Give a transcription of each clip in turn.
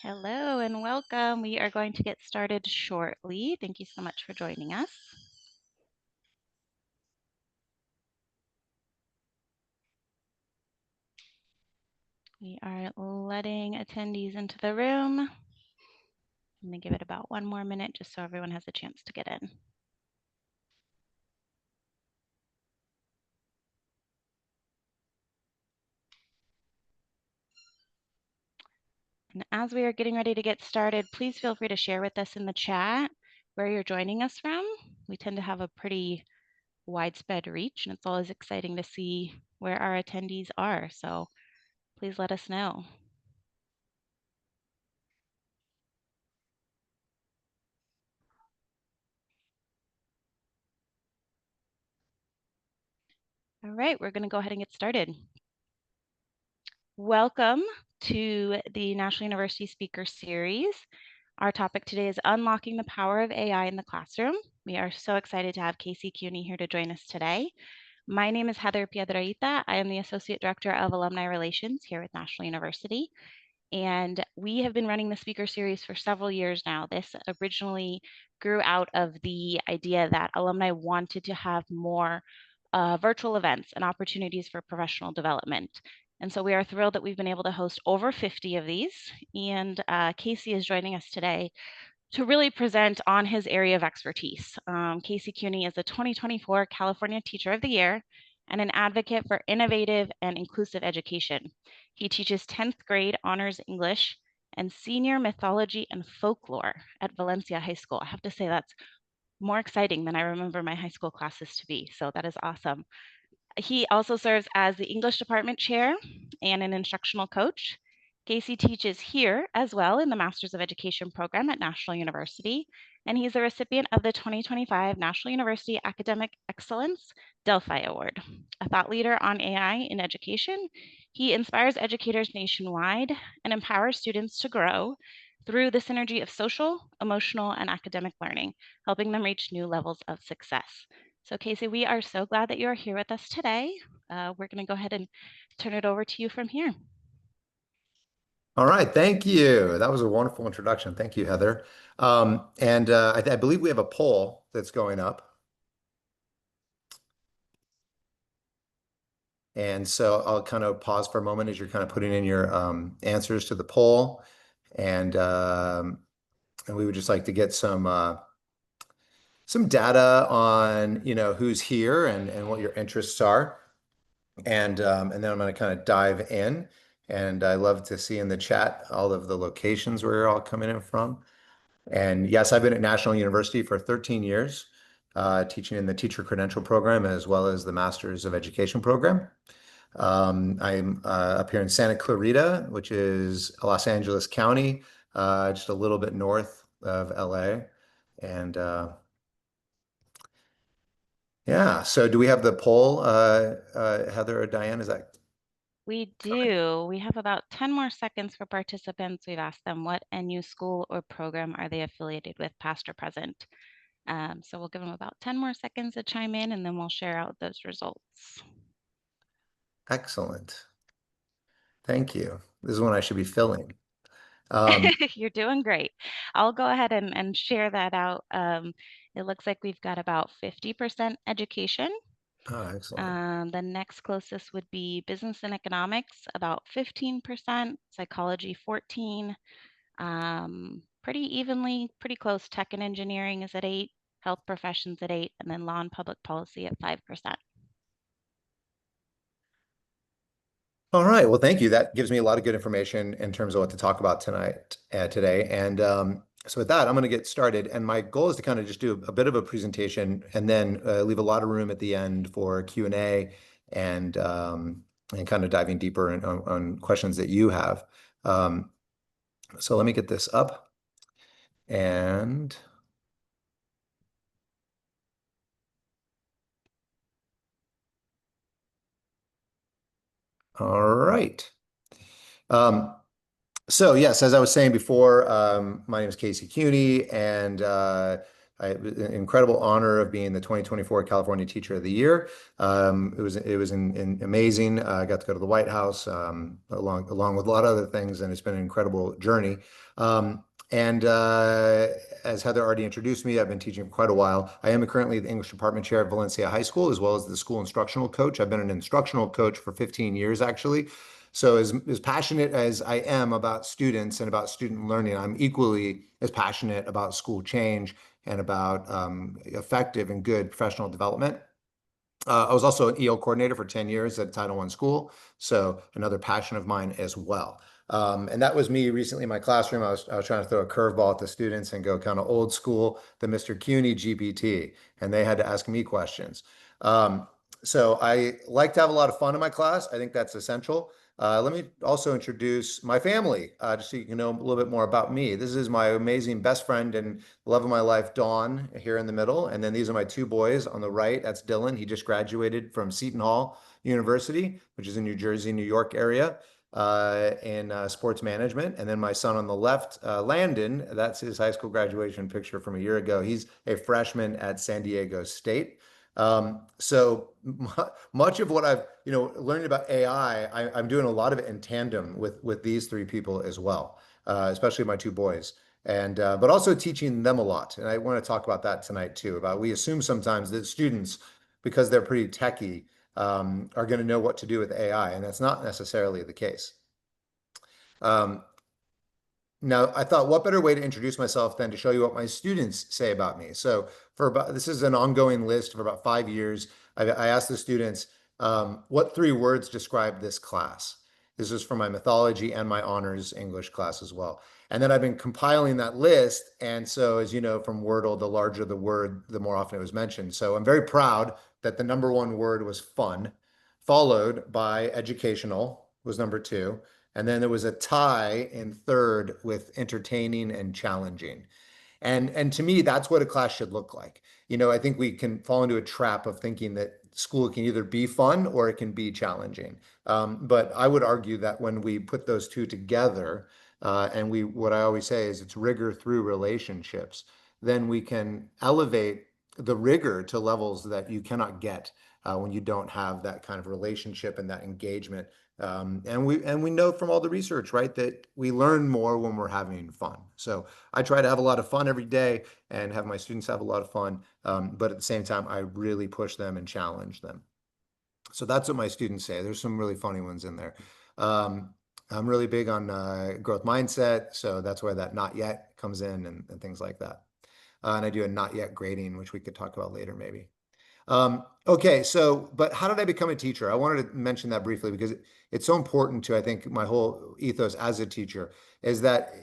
Hello and welcome. We are going to get started shortly. Thank you so much for joining us. We are letting attendees into the room. I'm going to give it about one more minute just so everyone has a chance to get in. And as we are getting ready to get started, please feel free to share with us in the chat where you're joining us from. We tend to have a pretty widespread reach, and it's always exciting to see where our attendees are. So please let us know. All right, we're going to go ahead and get started. Welcome to the National University Speaker Series. Our topic today is Unlocking the Power of AI in the Classroom. We are so excited to have Casey Cuni here to join us today. My name is Heather Piedrahita. I am the Associate Director of Alumni Relations here at National University. And we have been running the speaker series for several years now. This originally grew out of the idea that alumni wanted to have more virtual events and opportunities for professional development. And so we are thrilled that we've been able to host over 50 of these. And Casey is joining us today to really present on his area of expertise. Casey Cuni is the 2024 California Teacher of the Year and an advocate for innovative and inclusive education. He teaches 10th grade honors English and senior mythology and folklore at Valencia High School. I have to say that's more exciting than I remember my high school classes to be, so that is awesome. He also serves as the English department chair and an instructional coach. Casey teaches here as well in the Masters of Education program at National University, and he's a recipient of the 2025 National University Academic Excellence Delphi Award. A thought leader on AI in education, he inspires educators nationwide and empowers students to grow through the synergy of social, emotional, and academic learning, helping them reach new levels of success. So Casey, we are so glad that you're here with us today. We're going to go ahead and turn it over to you from here. All right, thank you. That was a wonderful introduction. Thank you, Heather. I believe we have a poll that's going up. And so I'll kind of pause for a moment as you're kind of putting in your answers to the poll. And we would just like to get some data on, who's here and what your interests are. And then I'm going to kind of dive in. And I love to see in the chat all of the locations where you're all coming in from. And yes, I've been at National University for 13 years, teaching in the teacher credential program as well as the Masters of Education program. I'm up here in Santa Clarita, which is Los Angeles County, just a little bit north of LA. And yeah, so do we have the poll, Heather or Diane? Is that We do. We have about 10 more seconds for participants. We've asked them what NU school or program are they affiliated with, past or present. So we'll give them about 10 more seconds to chime in, and then we'll share out those results. excellent? Thank you. This is one I should be filling. You're doing great. I'll go ahead and share that out. It looks like we've got about 50% education. Excellent. The next closest would be business and economics, about 15%, psychology 14, pretty evenly, pretty close. Tech and engineering is at 8, health professions at 8, and then law and public policy at 5%. All right. Well, thank you. That gives me a lot of good information in terms of what to talk about today. So with that, I'm going to get started. And my goal is to kind of just do a bit of a presentation and then leave a lot of room at the end for Q&A and kind of diving deeper on questions that you have. So let me get this up. And all right. So yes, as I was saying before, my name is Casey Cuni, and it was an incredible honor of being the 2024 California Teacher of the Year. It was amazing. I got to go to the White House along with a lot of other things, and it's been an incredible journey. And as Heather already introduced me, I've been teaching for quite a while. I am currently the English department chair at Valencia High School, as well as the school instructional coach. I've been an instructional coach for 15 years, actually. So as passionate as I am about students and about student learning, I'm equally as passionate about school change and about effective and good professional development. I was also an EL coordinator for 10 years at Title I school, so another passion of mine as well. And that was me recently in my classroom. I was trying to throw a curveball at the students and go kind of old school, the Mr. Cuni GPT, and they had to ask me questions. So I like to have a lot of fun in my class. I think that's essential. Let me also introduce my family, just so you can know a little bit more about me. This is my amazing best friend and love of my life, Dawn, here in the middle. And then these are my two boys on the right. That's Dylan. He just graduated from Seton Hall University, which is in New Jersey, New York area, in sports management. And then my son on the left, Landon, that's his high school graduation picture from a year ago. He's a freshman at San Diego State. So much of what I've, learned about AI, I'm doing a lot of it in tandem with these three people as well, especially my two boys, and but also teaching them a lot. And I want to talk about that tonight too. About we assume sometimes that students, because they're pretty techy, are going to know what to do with AI, and that's not necessarily the case. Um, Now, I thought, what better way to introduce myself than to show you what my students say about me? So, this is an ongoing list for about 5 years. I asked the students, what three words describe this class? This is for my mythology and my honors English class as well. And then I've been compiling that list. And so, as you know, from Wordle, the larger the word, the more often it was mentioned. So I'm very proud that the number one word was fun, followed by educational was number two. And then there was a tie in third with entertaining and challenging. And to me, that's what a class should look like. I think we can fall into a trap of thinking that school can either be fun or it can be challenging. But I would argue that when we put those two together, what I always say is it's rigor through relationships, then we can elevate the rigor to levels that you cannot get when you don't have that kind of relationship and that engagement. And we know from all the research, right, that we learn more when we're having fun. So I try to have a lot of fun every day and have my students have a lot of fun. But at the same time, I really push them and challenge them. So that's what my students say. There's some really funny ones in there. I'm really big on growth mindset. So that's where that not yet comes in and things like that. And I do a not yet grading, which we could talk about later, maybe. Okay, but how did I become a teacher? I wanted to mention that briefly because it's so important to, I think, my whole ethos as a teacher is that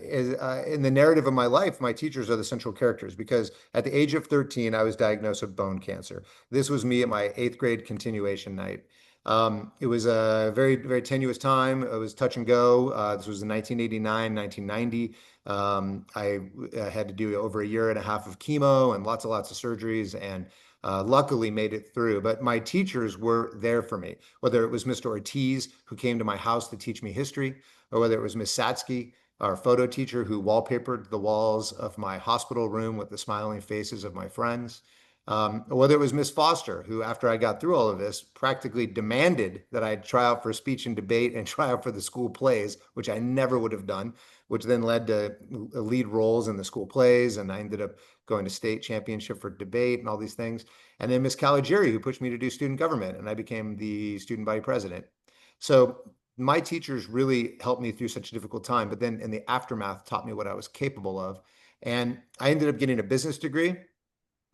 in the narrative of my life, my teachers are the central characters because at the age of 13, I was diagnosed with bone cancer. This was me at my eighth grade continuation night. It was a very, very tenuous time. It was touch and go. This was in 1989, 1990. I had to do over a year and a half of chemo and lots of surgeries and luckily made it through. But my teachers were there for me, whether it was Mr. Ortiz, who came to my house to teach me history, or whether it was Miss Satsky, our photo teacher, who wallpapered the walls of my hospital room with the smiling faces of my friends. Or whether it was Miss Foster, who, after I got through all of this, practically demanded that I try out for speech and debate and try out for the school plays, which I never would have done, which then led to lead roles in the school plays. And I ended up going to state championship for debate and all these things. And then Miss Caligieri, who pushed me to do student government, and I became the student body president. So my teachers really helped me through such a difficult time, but then in the aftermath taught me what I was capable of. And I ended up getting a business degree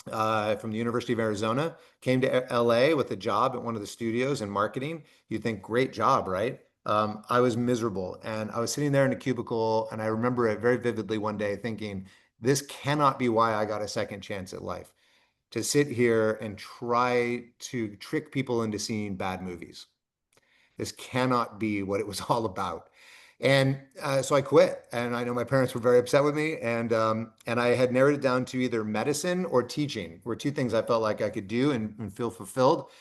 from the University of Arizona, came to LA with a job at one of the studios in marketing. You think, great job, right? I was miserable and I was sitting there in a cubicle and I remember it very vividly one day thinking, this cannot be why I got a second chance at life. To sit here and try to trick people into seeing bad movies. This cannot be what it was all about. And so I quit, and I know my parents were very upset with me, and I had narrowed it down to either medicine or teaching, were two things I felt like I could do and feel fulfilled.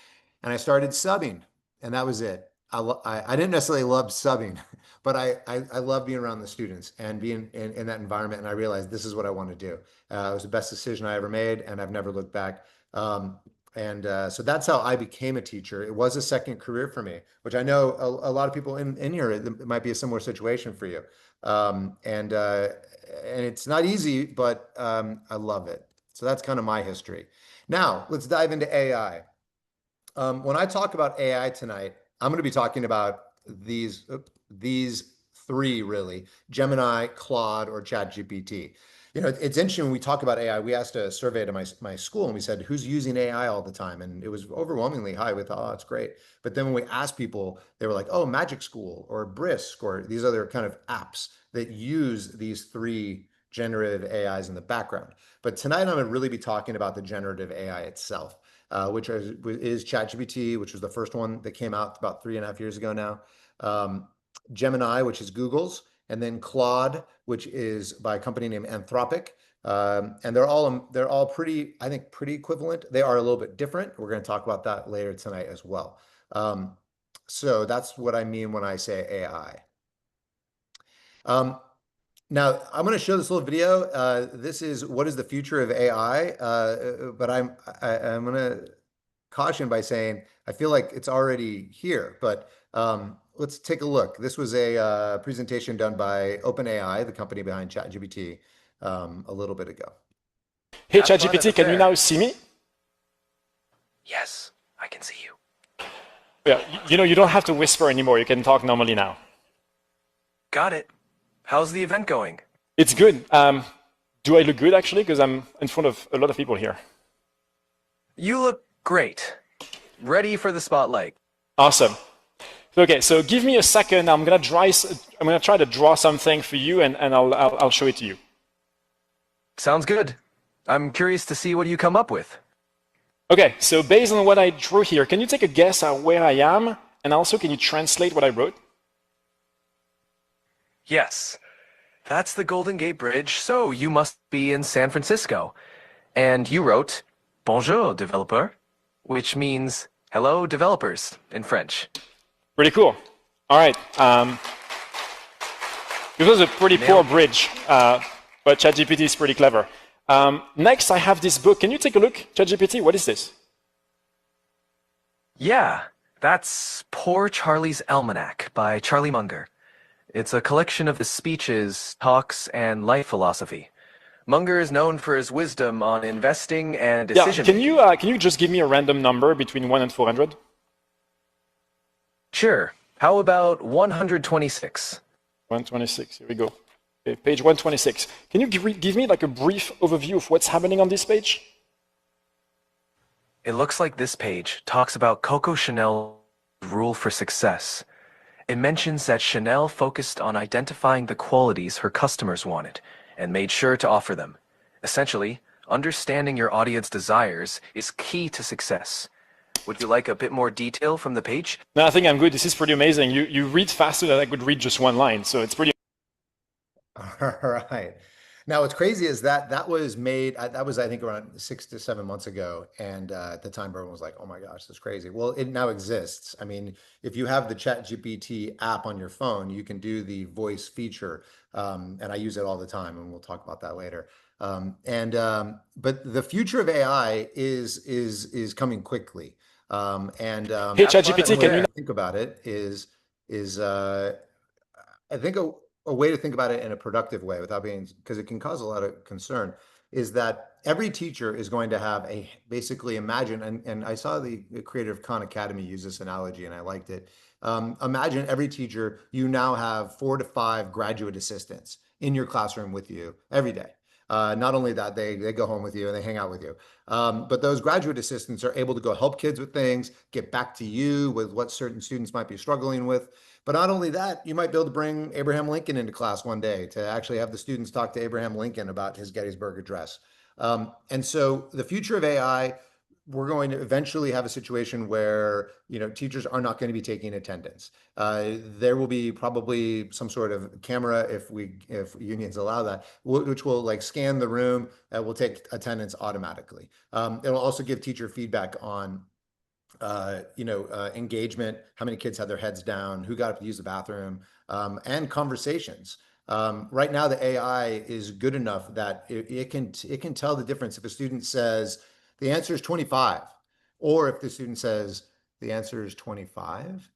And I started subbing, and that was it. I didn't necessarily love subbing, but I love being around the students and being in that environment. And I realized this is what I want to do. It was the best decision I ever made, and I've never looked back. So that's how I became a teacher. It was a second career for me, which I know a lot of people in here, it might be a similar situation for you. And it's not easy, but I love it. So that's kind of my history. Now, let's dive into AI. When I talk about AI tonight, I'm going to be talking about these three really: Gemini, Claude, or ChatGPT. It's interesting when we talk about AI. We asked a survey to my school and we said, who's using AI all the time? And it was overwhelmingly high. We thought, oh, it's great. But then when we asked people, they were like, oh, Magic School or Brisk or these other kind of apps that use these three generative AIs in the background. But tonight I'm going to really be talking about the generative AI itself, which is ChatGPT, which was the first one that came out about 3.5 years ago now. Gemini, which is Google's, and then Claude, which is by a company named Anthropic. And they're all pretty, I think, pretty equivalent. They are a little bit different. We're going to talk about that later tonight as well. So that's what I mean when I say AI. Now, I'm going to show this little video. This is what is the future of AI, but I'm going to caution by saying I feel like it's already here. But let's take a look. This was a presentation done by OpenAI, the company behind ChatGPT, a little bit ago. Hey, ChatGPT, can you now see me? Yes, I can see you. Yeah, you don't have to whisper anymore. You can talk normally now. Got it. How's the event going? It's good. Do I look good, actually? Because I'm in front of a lot of people here. You look great. Ready for the spotlight. Awesome. Okay, so give me a second. I'm gonna try to draw something for you, and I'll show it to you. Sounds good. I'm curious to see what you come up with. Okay, so based on what I drew here, can you take a guess at where I am? And also, can you translate what I wrote? Yes. That's the Golden Gate Bridge, so you must be in San Francisco. And you wrote, Bonjour, développeur, which means, hello, developers, in French. Pretty cool. All right. This was a pretty poor bridge, but ChatGPT is pretty clever. Next, I have this book. Can you take a look? ChatGPT, what is this? Yeah, that's Poor Charlie's Almanac by Charlie Munger. It's a collection of his speeches, talks, and life philosophy. Munger is known for his wisdom on investing and decision-making. Can you just give me a random number between 1 and 400? Sure. How about 126? 126, here we go. Okay, page 126. Can you give me like a brief overview of what's happening on this page? It looks like this page talks about Coco Chanel's rule for success. It mentions that Chanel focused on identifying the qualities her customers wanted and made sure to offer them. Essentially, understanding your audience desires is key to success. Would you like a bit more detail from the page? No, I think I'm good. This is pretty amazing. You read faster than I could read just one line, so it's pretty. All right. Now, what's crazy is that was made, that was, I think, around 6 to 7 months ago. And at the time, everyone was like, oh my gosh, this is crazy. Well, it now exists. I mean, if you have the ChatGPT app on your phone, you can do the voice feature. And I use it all the time, and we'll talk about that later. But the future of AI is coming quickly. Hey, ChatGPT, can you think about it is I think a way to think about it in a productive way without being, because it can cause a lot of concern, is that every teacher is going to have basically imagine, and I saw the creator of Khan Academy use this analogy and I liked it. Imagine every teacher, you now have 4 to 5 graduate assistants in your classroom with you every day. Not only that, they go home with you and they hang out with you. But those graduate assistants are able to go help kids with things, get back to you with what certain students might be struggling with. But not only that, you might be able to bring Abraham Lincoln into class one day to actually have the students talk to Abraham Lincoln about his Gettysburg Address. And so the future of AI, we're going to eventually have a situation where teachers are not going to be taking attendance. There will be probably some sort of camera, if unions allow that, which will like scan the room and will take attendance automatically. It'll also give teacher feedback on engagement, how many kids had their heads down, who got up to use the bathroom, and conversations. Right now, the AI is good enough that it can tell the difference if a student says the answer is 25, or if the student says the answer is 25.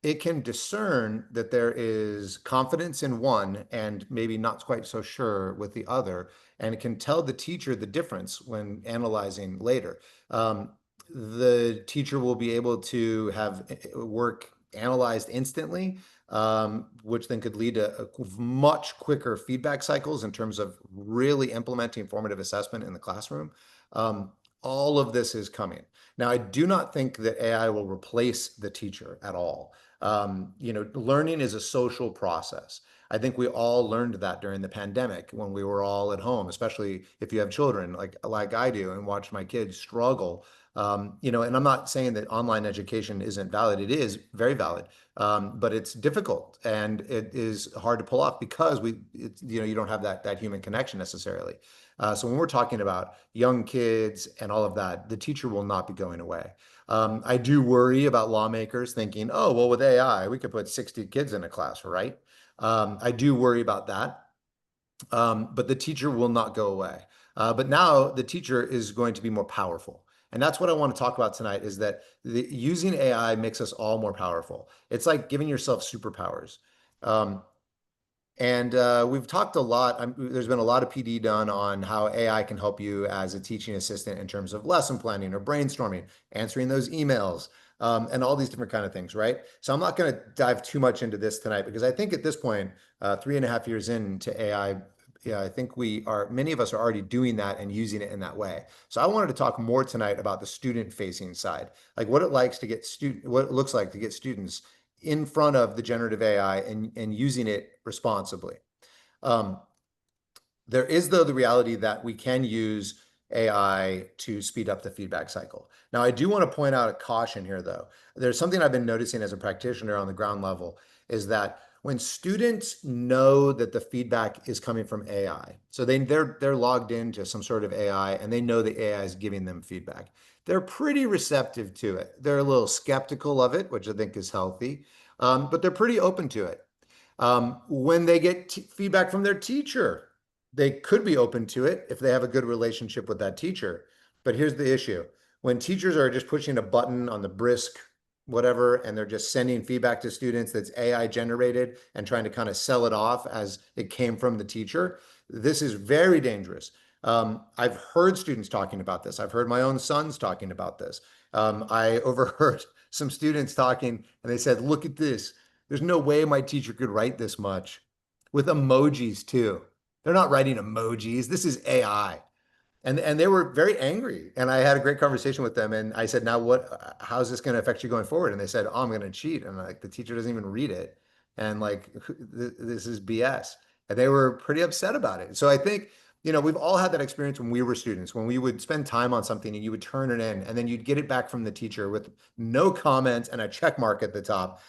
It can discern that there is confidence in one and maybe not quite so sure with the other, and it can tell the teacher the difference when analyzing later. The teacher will be able to have work analyzed instantly, which then could lead to much quicker feedback cycles in terms of really implementing formative assessment in the classroom. All of this is coming. Now, I do not think that AI will replace the teacher at all. Learning is a social process. I think we all learned that during the pandemic when we were all at home, especially if you have children like I do and watch my kids struggle. And I'm not saying that online education isn't valid. It is very valid, but it's difficult and it is hard to pull off because you don't have that human connection necessarily. So when we're talking about young kids and all of that, the teacher will not be going away. I do worry about lawmakers thinking, oh, well, with AI, we could put 60 kids in a class, right? I do worry about that. But the teacher will not go away. But now the teacher is going to be more powerful. And that's what I want to talk about tonight is that using AI makes us all more powerful. It's like giving yourself superpowers. And we've talked a lot. There's been a lot of PD done on how AI can help you as a teaching assistant in terms of lesson planning or brainstorming, answering those emails, and all these different kind of things, right? So I'm not going to dive too much into this tonight because I think at this point, 3.5 years into AI, yeah, I think many of us are already doing that and using it in that way. So I wanted to talk more tonight about the student-facing side, like what it looks like to get students in front of the generative AI and using it responsibly. There is, though, the reality that we can use AI to speed up the feedback cycle. Now, I do want to point out a caution here, though. There's something I've been noticing as a practitioner on the ground level is that when students know that the feedback is coming from AI, so they're logged into some sort of AI and they know the AI is giving them feedback, they're pretty receptive to it. They're a little skeptical of it, which I think is healthy, but they're pretty open to it. When they get feedback from their teacher, they could be open to it if they have a good relationship with that teacher. But here's the issue. When teachers are just pushing a button on the brisk whatever, and they're just sending feedback to students that's AI generated and trying to kind of sell it off as it came from the teacher, this is very dangerous. I've heard students talking about this. I've heard my own sons talking about this. I overheard some students talking and they said, look at this. There's no way my teacher could write this much with emojis too. They're not writing emojis. This is AI. And they were very angry. And I had a great conversation with them. And I said, now how's this going to affect you going forward? And they said, oh, I'm going to cheat. And like, the teacher doesn't even read it. And like, this is BS. And they were pretty upset about it. So I think, we've all had that experience when we were students, when we would spend time on something and you would turn it in and then you'd get it back from the teacher with no comments and a check mark at the top.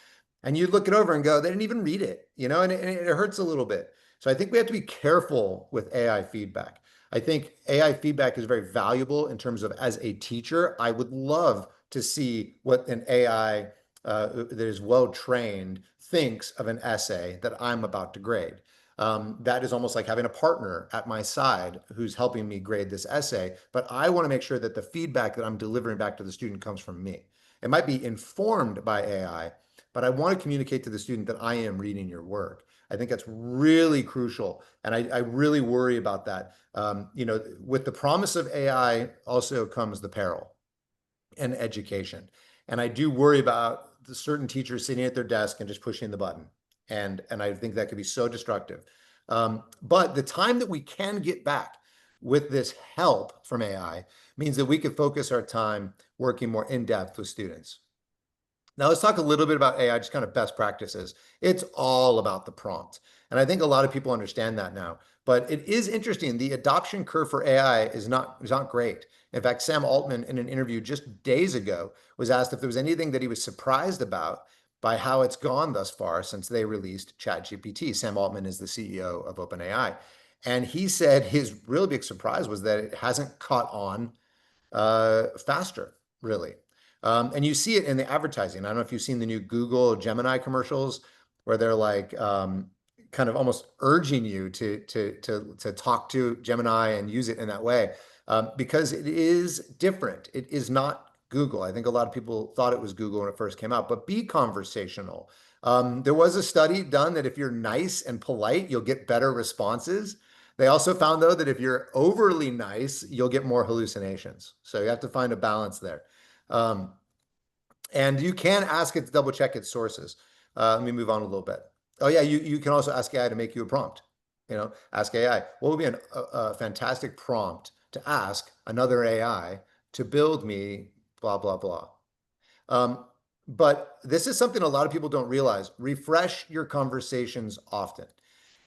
And you'd look it over and go, they didn't even read it, and it hurts a little bit. So I think we have to be careful with AI feedback. I think AI feedback is very valuable in terms of as a teacher, I would love to see what an AI that is well trained thinks of an essay that I'm about to grade. That is almost like having a partner at my side who's helping me grade this essay, but I want to make sure that the feedback that I'm delivering back to the student comes from me. It might be informed by AI, but I want to communicate to the student that I am reading your work. I think that's really crucial. And I really worry about that. With the promise of AI also comes the peril and education. And I do worry about the certain teachers sitting at their desk and just pushing the button. And I think that could be so destructive. But the time that we can get back with this help from AI means that we could focus our time working more in depth with students. Now let's talk a little bit about AI, just kind of best practices. It's all about the prompt. And I think a lot of people understand that now. But it is interesting. The adoption curve for AI is not great. In fact, Sam Altman, in an interview just days ago, was asked if there was anything that he was surprised about by how it's gone thus far since they released ChatGPT. Sam Altman is the CEO of OpenAI. And he said his really big surprise was that it hasn't caught on faster, really. And you see it in the advertising. I don't know if you've seen the new Google Gemini commercials. where they're like kind of almost urging you to talk to Gemini and use it in that way, because it is different. It is not Google. I think a lot of people thought it was Google when it first came out, but be conversational. There was a study done that if you're nice and polite, you'll get better responses. They also found, though, that if you're overly nice, you'll get more hallucinations. So you have to find a balance there. And you can ask it to double check its sources. Let me move on a little bit. Oh yeah, you can also ask AI to make you a prompt. Ask AI, what would be a fantastic prompt to ask another AI to build me blah, blah, blah. But this is something a lot of people don't realize. Refresh your conversations often.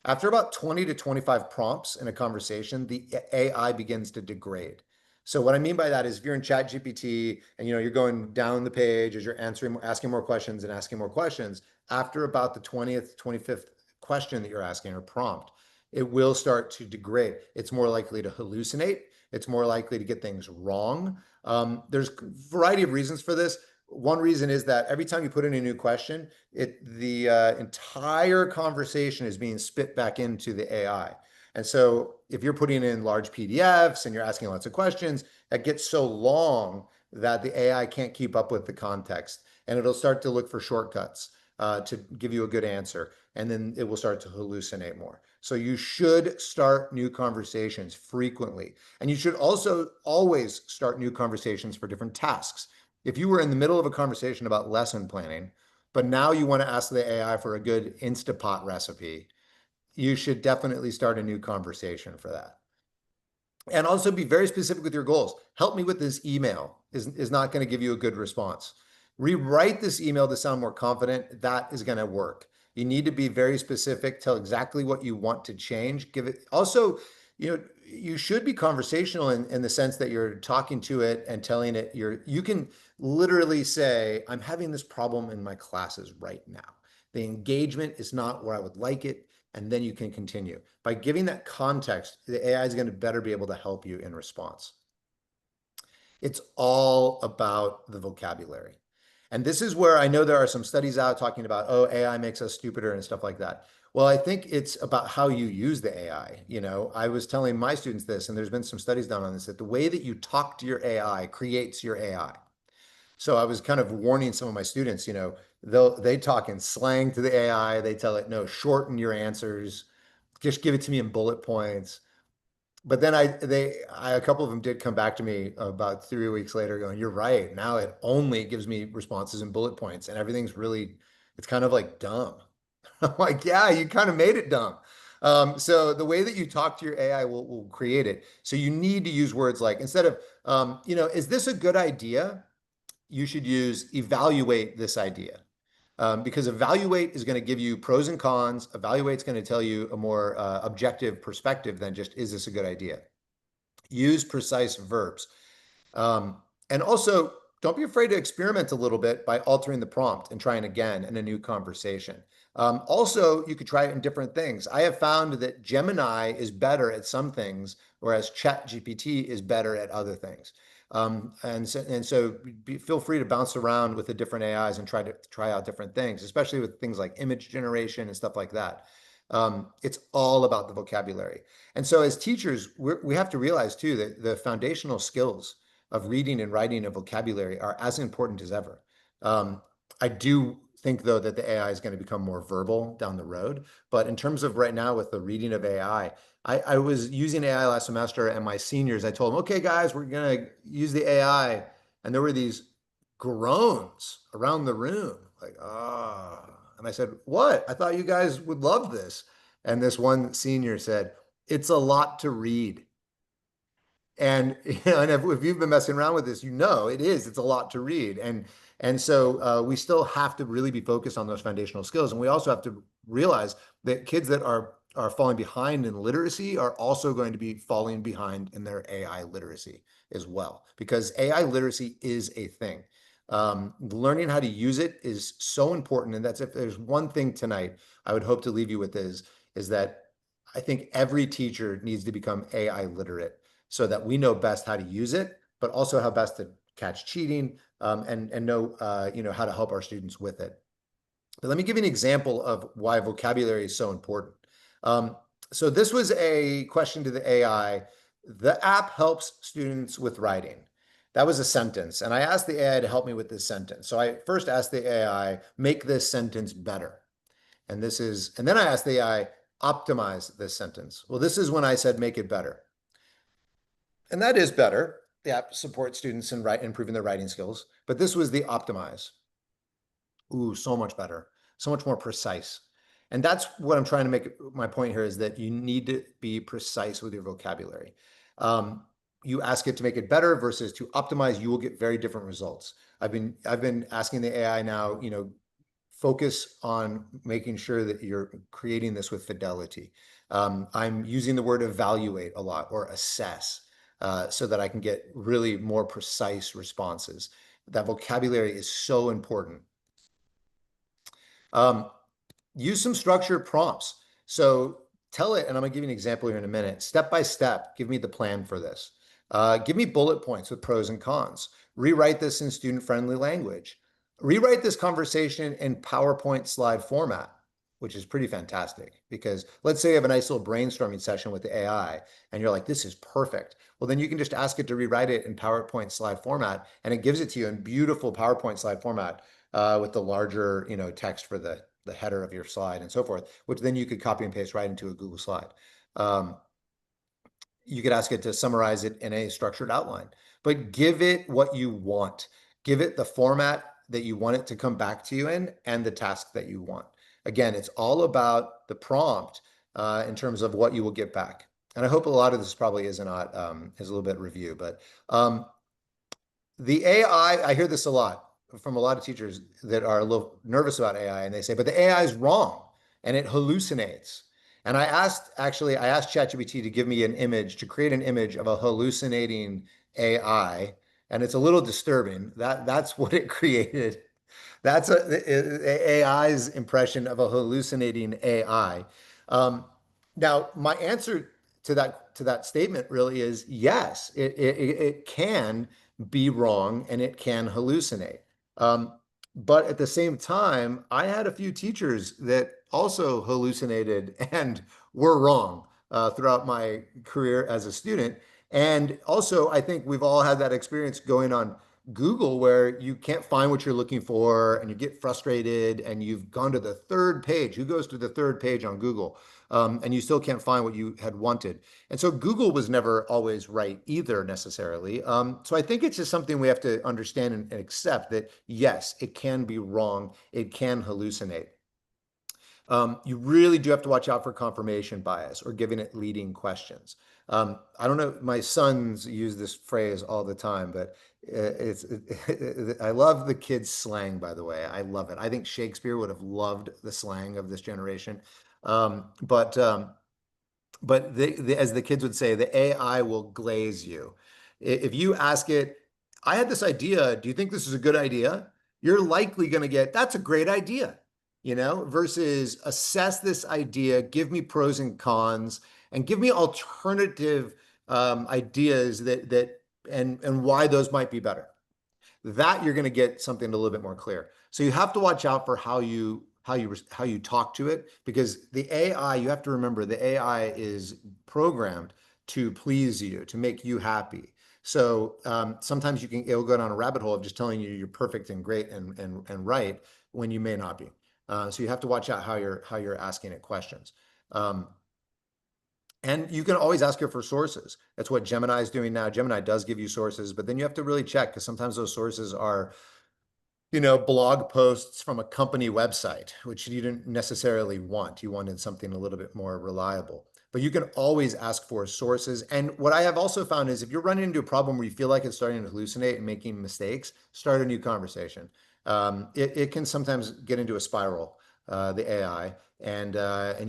After about 20 to 25 prompts in a conversation, the AI begins to degrade. So what I mean by that is if you're in ChatGPT and you're going down the page as you're asking more questions and asking more questions, after about the 20th, 25th question that you're asking or prompt, it will start to degrade. It's more likely to hallucinate. It's more likely to get things wrong. There's a variety of reasons for this. One reason is that every time you put in a new question, the entire conversation is being spit back into the AI. And so if you're putting in large PDFs and you're asking lots of questions, that gets so long that the AI can't keep up with the context, and it'll start to look for shortcuts to give you a good answer. And then it will start to hallucinate more. So you should start new conversations frequently. And you should also always start new conversations for different tasks. If you were in the middle of a conversation about lesson planning, but now you want to ask the AI for a good Instapot recipe, you should definitely start a new conversation for that. And also be very specific with your goals. Help me with this email is not going to give you a good response. Rewrite this email to sound more confident. That is going to work. You need to be very specific, tell exactly what you want to change. Give it also, you should be conversational in the sense that you're talking to it and telling it you can literally say, I'm having this problem in my classes right now. The engagement is not where I would like it. And then you can continue. By giving that context, the AI is going to better be able to help you in response. It's all about the vocabulary. And this is where I know there are some studies out talking about, oh, AI makes us stupider and stuff like that. Well, I think it's about how you use the AI. I was telling my students this, and there's been some studies done on this, that the way that you talk to your AI creates your AI. So I was kind of warning some of my students, they talk in slang to the AI. They tell it, no, shorten your answers. Just give it to me in bullet points. But then a couple of them did come back to me about 3 weeks later going, you're right. Now it only gives me responses in bullet points and everything's it's kind of like dumb. I'm like, yeah, you kind of made it dumb. So the way that you talk to your AI will create it. So you need to use words like, instead of, is this a good idea? You should use evaluate this idea. Because evaluate is going to give you pros and cons. Evaluate is going to tell you a more objective perspective than just, is this a good idea? Use precise verbs. And also, don't be afraid to experiment a little bit by altering the prompt and trying again in a new conversation. Also, you could try it in different things. I have found that Gemini is better at some things, whereas ChatGPT is better at other things. Feel free to bounce around with the different AIs and try out different things, especially with things like image generation and stuff like that. It's all about the vocabulary. And so as teachers, we have to realize too that the foundational skills of reading and writing and vocabulary are as important as ever. I do think, though, that the AI is going to become more verbal down the road. But in terms of right now with the reading of AI, I was using AI last semester, and my seniors, I told them, okay, guys, we're going to use the AI. And there were these groans around the room, like, ah. And I said, what? I thought you guys would love this. And this one senior said, it's a lot to read. And, and if you've been messing around with this, it's a lot to read. And so we still have to really be focused on those foundational skills. And we also have to realize that kids that are falling behind in literacy are also going to be falling behind in their AI literacy as well, because AI literacy is a thing. Learning how to use it is so important. And that's, if there's one thing tonight I would hope to leave you with is that I think every teacher needs to become AI literate, so that we know best how to use it, but also how best to catch cheating, and know how to help our students with it. But let me give you an example of why vocabulary is so important. So this was a question to the AI. The app helps students with writing. That was a sentence. And I asked the AI to help me with this sentence. So I first asked the AI, make this sentence better. And then I asked the AI, optimize this sentence. Well, this is when I said, make it better. And that is better. The app supports students in improving their writing skills. But this was the optimize. Ooh, so much better, so much more precise. And that's what I'm trying to make my point here, is that you need to be precise with your vocabulary. You ask it to make it better versus to optimize, you will get very different results. I've been asking the AI now, focus on making sure that you're creating this with fidelity. I'm using the word evaluate a lot, or assess, so that I can get really more precise responses. That vocabulary is so important. Use some structured prompts. So tell it, and I'm gonna give you an example here in a minute, step by step, give me the plan for this. Give me bullet points with pros and cons. Rewrite this in student-friendly language. Rewrite this conversation in PowerPoint slide format, which is pretty fantastic, because let's say you have a nice little brainstorming session with the AI and you're like, this is perfect. Well, then you can just ask it to rewrite it in PowerPoint slide format, and it gives it to you in beautiful PowerPoint slide format, with the larger, text for the header of your slide and so forth, which then you could copy and paste right into a Google slide. You could ask it to summarize it in a structured outline, but give it what you want. Give it the format that you want it to come back to you in, and the task that you want. Again, it's all about the prompt, in terms of what you will get back. And I hope a lot of this probably is not, is a little bit review, but the AI, I hear this a lot from a lot of teachers that are a little nervous about AI, and they say, but the AI is wrong and it hallucinates. And I asked ChatGPT to give me an image, to create an image of a hallucinating AI, and it's a little disturbing. That's what it created. That's AI's impression of a hallucinating AI. Now, my answer to that statement really is yes, it can be wrong and it can hallucinate. But at the same time, I had a few teachers that also hallucinated and were wrong, throughout my career as a student. And also, I think we've all had that experience going on Google, where you can't find what you're looking for and you get frustrated, and you've gone to the third page. Who goes to the third page on Google? And you still can't find what you had wanted. And so Google was never always right either, necessarily. So I think it's just something we have to understand and accept, that yes, it can be wrong. It can hallucinate. You really do have to watch out for confirmation bias or giving it leading questions. I don't know, my sons use this phrase all the time, but I love the kids' slang, by the way. I love it. I think Shakespeare would have loved the slang of this generation. But as the kids would say, the AI will glaze you. If you ask it, I had this idea, do you think this is a good idea? You're likely going to get, that's a great idea, versus assess this idea, give me pros and cons, and give me alternative ideas and why those might be better. That you're going to get something a little bit more clear. So you have to watch out for how you talk to it, because the AI, you have to remember, the AI is programmed to please you, to make you happy. So sometimes it'll go down a rabbit hole of just telling you you're perfect and great and right, when you may not be. So you have to watch out how you're asking it questions. And you can always ask her for sources. That's what Gemini is doing now. Gemini does give you sources, but then you have to really check, because sometimes those sources are, blog posts from a company website, which you didn't necessarily want. You wanted something a little bit more reliable. But you can always ask for sources. And what I have also found is, if you're running into a problem where you feel like it's starting to hallucinate and making mistakes, start a new conversation. It can sometimes get into a spiral, the AI, and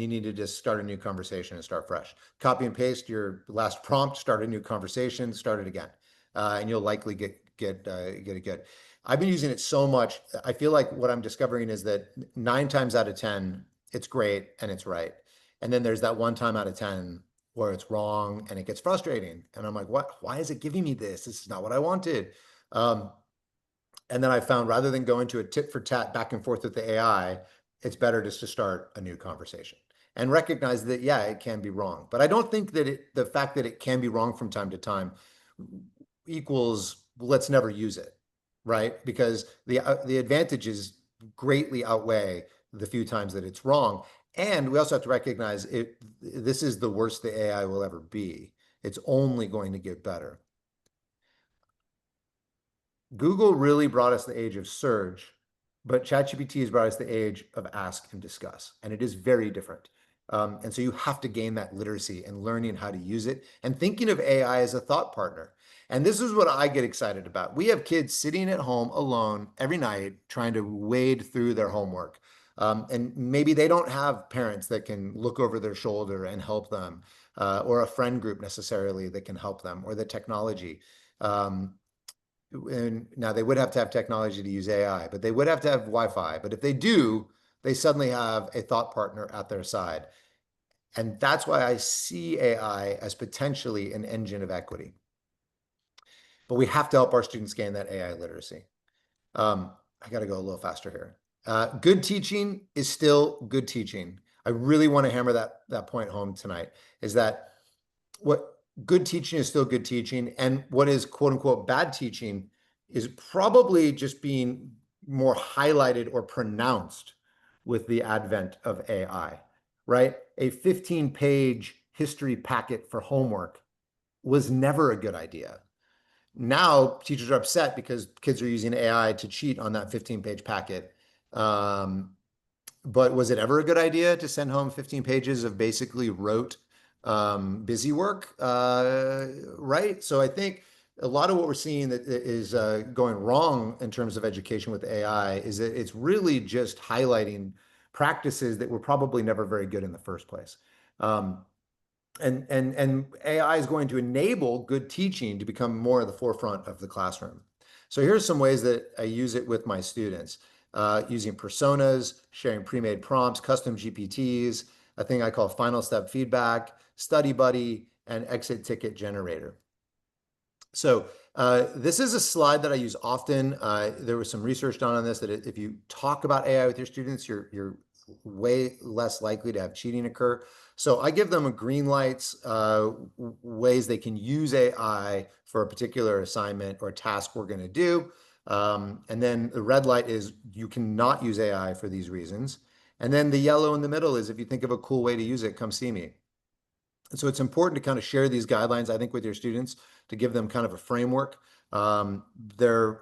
you need to just start a new conversation and start fresh. Copy and paste your last prompt, start a new conversation, start it again, and you'll likely get it good. I've been using it so much. I feel like what I'm discovering is that 9 times out of 10, it's great and it's right. And then there's that 1 time out of 10 where it's wrong and it gets frustrating. And I'm like, what? Why is it giving me this? This is not what I wanted. And then I found, rather than going to a tit for tat back and forth with the AI, it's better just to start a new conversation and recognize that, yeah, it can be wrong. But I don't think that the fact that it can be wrong from time to time equals let's never use it, right? Because the advantages greatly outweigh the few times that it's wrong. And we also have to recognize this is the worst the AI will ever be. It's only going to get better. Google really brought us the age of search, but ChatGPT has brought us the age of ask and discuss, and it is very different. And so you have to gain that literacy and learning how to use it and thinking of AI as a thought partner. And this is what I get excited about. We have kids sitting at home alone every night trying to wade through their homework. And maybe they don't have parents that can look over their shoulder and help them, or a friend group necessarily that can help them, or the technology. And now they would have to have technology to use AI, but they would have to have Wi-Fi. But if they do, they suddenly have a thought partner at their side. And that's why I see AI as potentially an engine of equity. But we have to help our students gain that AI literacy. I got to go a little faster here. Good teaching is still good teaching. I really want to hammer that point home tonight, is that what good teaching is still good teaching, and what is quote unquote bad teaching is probably just being more highlighted or pronounced with the advent of AI, right? A 15-page history packet for homework was never a good idea. Now teachers are upset because kids are using AI to cheat on that 15-page packet. But was it ever a good idea to send home 15 pages of basically rote busy work, right? So I think a lot of what we're seeing that is going wrong in terms of education with AI is that it's really just highlighting practices that were probably never very good in the first place. And AI is going to enable good teaching to become more at the forefront of the classroom. So here's some ways that I use it with my students, using personas, sharing pre-made prompts, custom GPTs, a thing I call final step feedback, study buddy, and exit ticket generator. So this is a slide that I use often. There was some research done on this, that if you talk about AI with your students, you're way less likely to have cheating occur. So I give them green lights, ways they can use AI for a particular assignment or task we're going to do. And then the red light is you cannot use AI for these reasons. And then the yellow in the middle is if you think of a cool way to use it, come see me. And so it's important to kind of share these guidelines, I think, with your students to give them kind of a framework. There's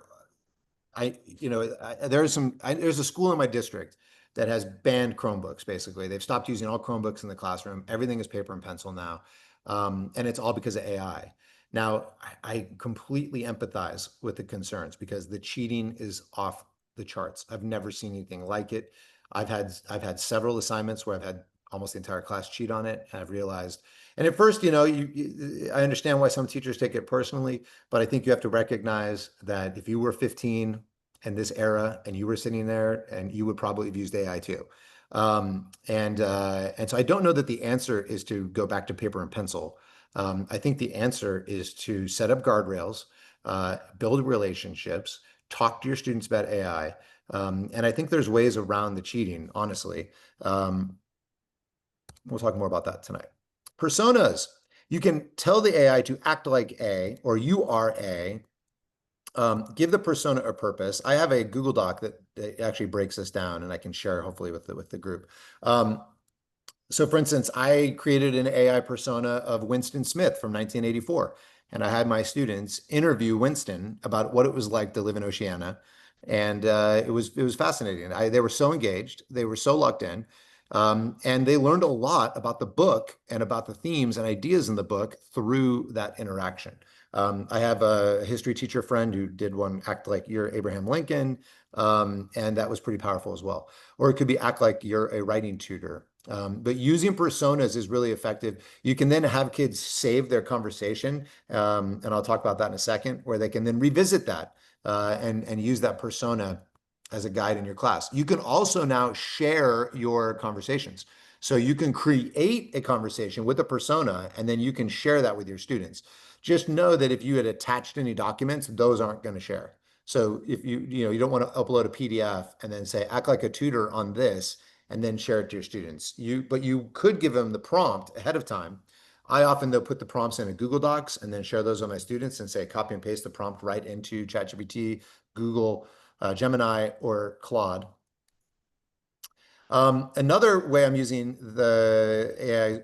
a school in my district that has banned Chromebooks, basically. They've stopped using all Chromebooks in the classroom. Everything is paper and pencil now. And it's all because of AI. Now, I completely empathize with the concerns because the cheating is off the charts. I've never seen anything like it. I've had several assignments where I've had almost the entire class cheat on it, and I've realized. And at first, I understand why some teachers take it personally, but I think you have to recognize that if you were 15 in this era and you were sitting there, and you would probably have used AI too. And so I don't know that the answer is to go back to paper and pencil. I think the answer is to set up guardrails, build relationships, talk to your students about AI. And I think there's ways around the cheating, honestly. We'll talk more about that tonight. Personas. You can tell the AI to act like A, or you are A. Give the persona a purpose. I have a Google Doc that actually breaks this down, and I can share hopefully with the group. So for instance, I created an AI persona of Winston Smith from 1984, and I had my students interview Winston about what it was like to live in Oceania, and it was fascinating. They were so engaged, they were so locked in, and they learned a lot about the book and about the themes and ideas in the book through that interaction. I have a history teacher friend who did one, act like you're Abraham Lincoln, and that was pretty powerful as well. Or it could be act like you're a writing tutor. But using personas is really effective. You can then have kids save their conversation, and I'll talk about that in a second, where they can then revisit that and use that persona as a guide in your class. You can also now share your conversations. So you can create a conversation with a persona, and then you can share that with your students. Just know that if you had attached any documents, those aren't going to share. So if you don't want to upload a PDF and then say, act like a tutor on this, and then share it to your students. But you could give them the prompt ahead of time. I often, though, put the prompts in a Google Docs and then share those with my students and say, copy and paste the prompt right into ChatGPT, Google, Gemini, or Claude. Another way I'm using the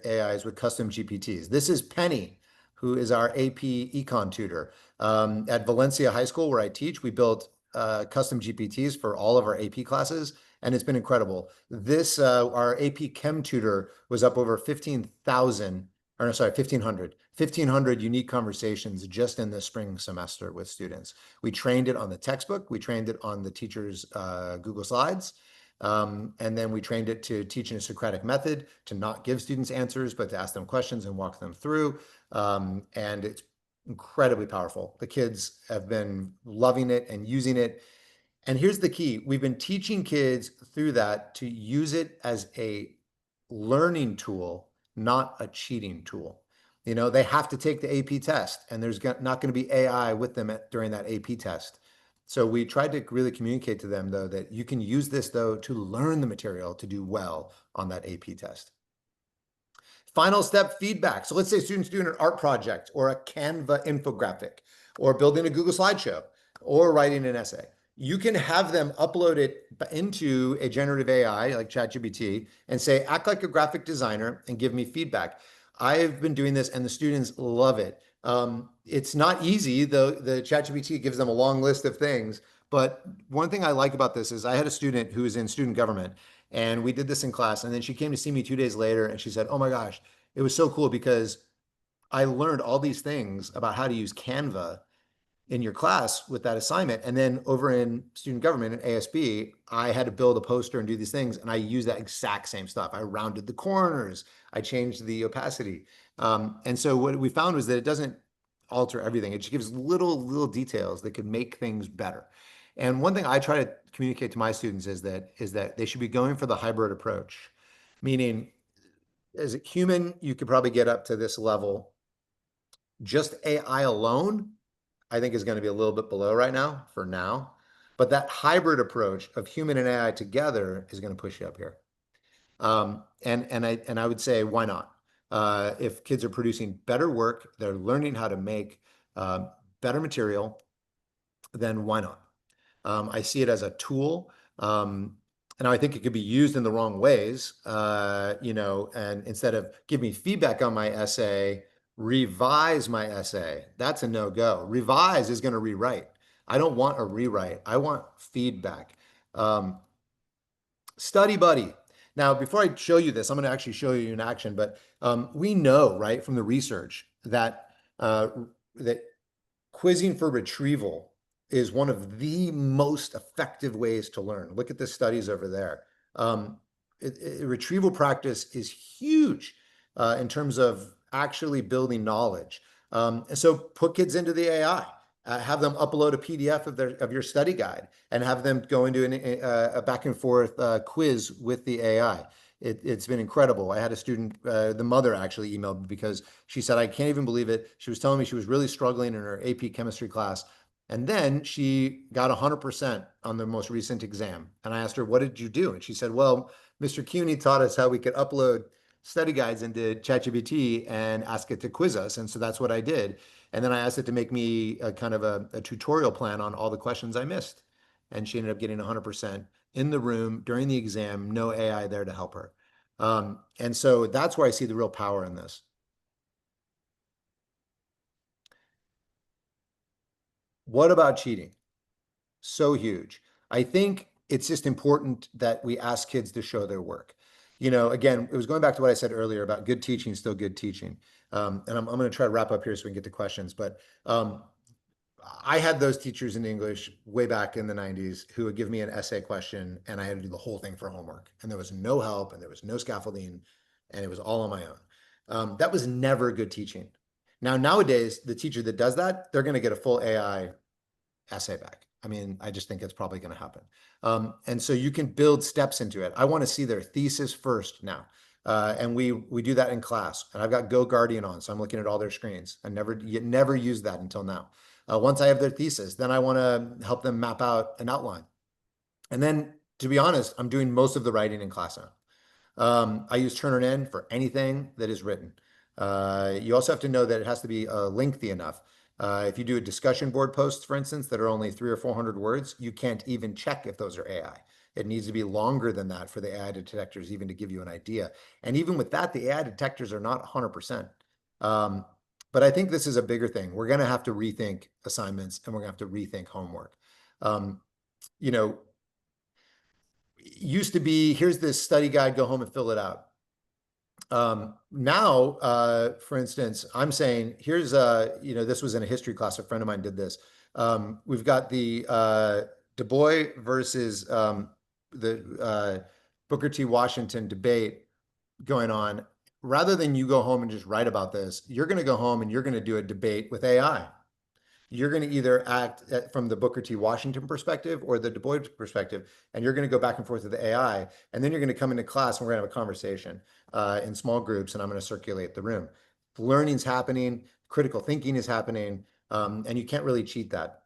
AI is with custom GPTs. This is Penny, who is our AP Econ tutor. At Valencia High School, where I teach, we built custom GPTs for all of our AP classes, and it's been incredible. This, our AP Chem tutor was up over 15,000, or sorry, 1,500 unique conversations just in the spring semester with students. We trained it on the textbook. We trained it on the teacher's Google Slides. And then we trained it to teach in a Socratic method, to not give students answers, but to ask them questions and walk them through. And it's incredibly powerful. The kids have been loving it and using it. And here's the key. We've been teaching kids through that to use it as a learning tool, not a cheating tool. You know, they have to take the AP test, and there's not going to be AI with them during that AP test. So we tried to really communicate to them, though, that you can use this, though, to learn the material to do well on that AP test. Final step, feedback. So let's say students doing an art project or a Canva infographic or building a Google slideshow or writing an essay. You can have them upload it into a generative AI like ChatGPT and say, act like a graphic designer and give me feedback. I've been doing this and the students love it. It's not easy, though. The ChatGPT gives them a long list of things. But one thing I like about this is I had a student who was in student government, and we did this in class. And then she came to see me 2 days later, and she said, oh my gosh, it was so cool because I learned all these things about how to use Canva in your class with that assignment. And then over in student government in ASB, I had to build a poster and do these things. And I used that exact same stuff. I rounded the corners. I changed the opacity. And so what we found was that it doesn't alter everything. It just gives little details that could make things better. And one thing I try to communicate to my students is that they should be going for the hybrid approach, meaning as a human, you could probably get up to this level. Just AI alone, I think, is going to be a little bit below right now for now. But that hybrid approach of human and AI together is going to push you up here. And I would say, why not? If kids are producing better work, they're learning how to make better material, then why not? I see it as a tool. And I think it could be used in the wrong ways, and instead of give me feedback on my essay, revise my essay. That's a no-go. Revise is going to rewrite. I don't want a rewrite. I want feedback. Study buddy. Now, before I show you this, I'm going to actually show you in action, but we know, right, from the research that that quizzing for retrieval is one of the most effective ways to learn. Look at the studies over there. Retrieval practice is huge in terms of actually building knowledge. And so put kids into the AI. Have them upload a PDF of your study guide and have them go into a back and forth quiz with the AI. It's been incredible. I had a student, the mother actually emailed me because she said, I can't even believe it. She was telling me she was really struggling in her AP chemistry class. And then she got 100% on the most recent exam. And I asked her, what did you do? And she said, well, Mr. Cuni taught us how we could upload study guides into ChatGPT and ask it to quiz us. And so that's what I did. And then I asked it to make me a kind of a tutorial plan on all the questions I missed. And she ended up getting 100% in the room during the exam, no AI there to help her. And so that's where I see the real power in this. What about cheating? So huge. I think it's just important that we ask kids to show their work. Again, it was going back to what I said earlier about good teaching, still good teaching. And I'm going to try to wrap up here so we can get to questions. But I had those teachers in English way back in the 90s who would give me an essay question and I had to do the whole thing for homework. And there was no help and there was no scaffolding and it was all on my own. That was never good teaching. Nowadays, the teacher that does that, they're going to get a full AI essay back. I mean, I just think it's probably going to happen. And so you can build steps into it. I want to see their thesis first now. And we do that in class. And I've got Go Guardian on, so I'm looking at all their screens. I never used that until now. Once I have their thesis, then I want to help them map out an outline. And then to be honest, I'm doing most of the writing in class now. I use Turner N for anything that is written. You also have to know that it has to be lengthy enough. If you do a discussion board posts, for instance, that are only 300 or 400 words, you can't even check if those are AI. It needs to be longer than that for the AI detectors even to give you an idea. And even with that, the AI detectors are not 100%. But I think this is a bigger thing. We're going to have to rethink assignments and we're going to have to rethink homework. Um, you know, used to be, here's this study guide, go home and fill it out. Now, for instance, I'm saying, here's this was in a history class, a friend of mine did this. We've got the Du Bois versus the Booker T. Washington debate going on. Rather than you go home and just write about this, you're going to go home and you're going to do a debate with AI. You're going to either act from the Booker T. Washington perspective or the Du Bois perspective, and you're going to go back and forth with the AI, and then you're going to come into class and we're going to have a conversation in small groups, and I'm going to circulate the room. Learning's happening, critical thinking is happening, and you can't really cheat that.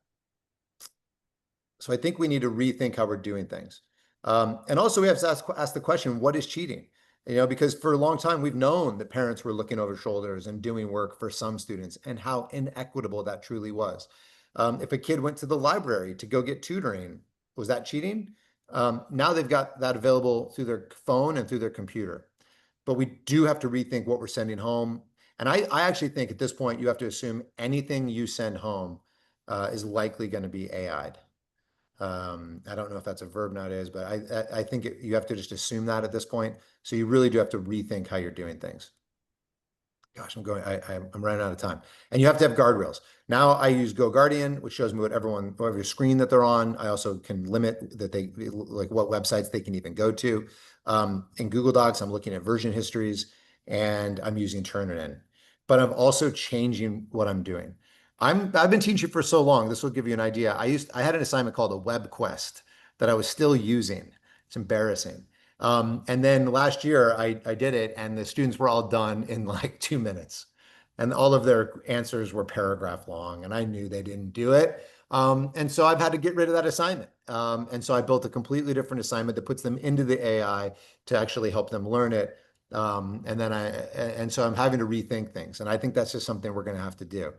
So I think we need to rethink how we're doing things. And also we have to ask the question, what is cheating? Because for a long time, we've known that parents were looking over shoulders and doing work for some students and how inequitable that truly was. If a kid went to the library to go get tutoring, was that cheating? Now they've got that available through their phone and through their computer. But we do have to rethink what we're sending home. And I actually think at this point, you have to assume anything you send home is likely going to be AI'd. I don't know if that's a verb nowadays, but I think you have to just assume that at this point. So you really do have to rethink how you're doing things. Gosh, I'm running out of time. And you have to have guardrails. Now I use GoGuardian, which shows me whatever screen that they're on. I also can limit that like what websites they can even go to. In Google Docs, I'm looking at version histories and I'm using Turnitin. But I'm also changing what I'm doing. I've been teaching for so long. This will give you an idea. I had an assignment called a web quest that I was still using. It's embarrassing. And then last year I did it and the students were all done in like 2 minutes. And all of their answers were paragraph long and I knew they didn't do it. And so I've had to get rid of that assignment. And so I built a completely different assignment that puts them into the AI to actually help them learn it. And so I'm having to rethink things. And I think that's just something we're going to have to do.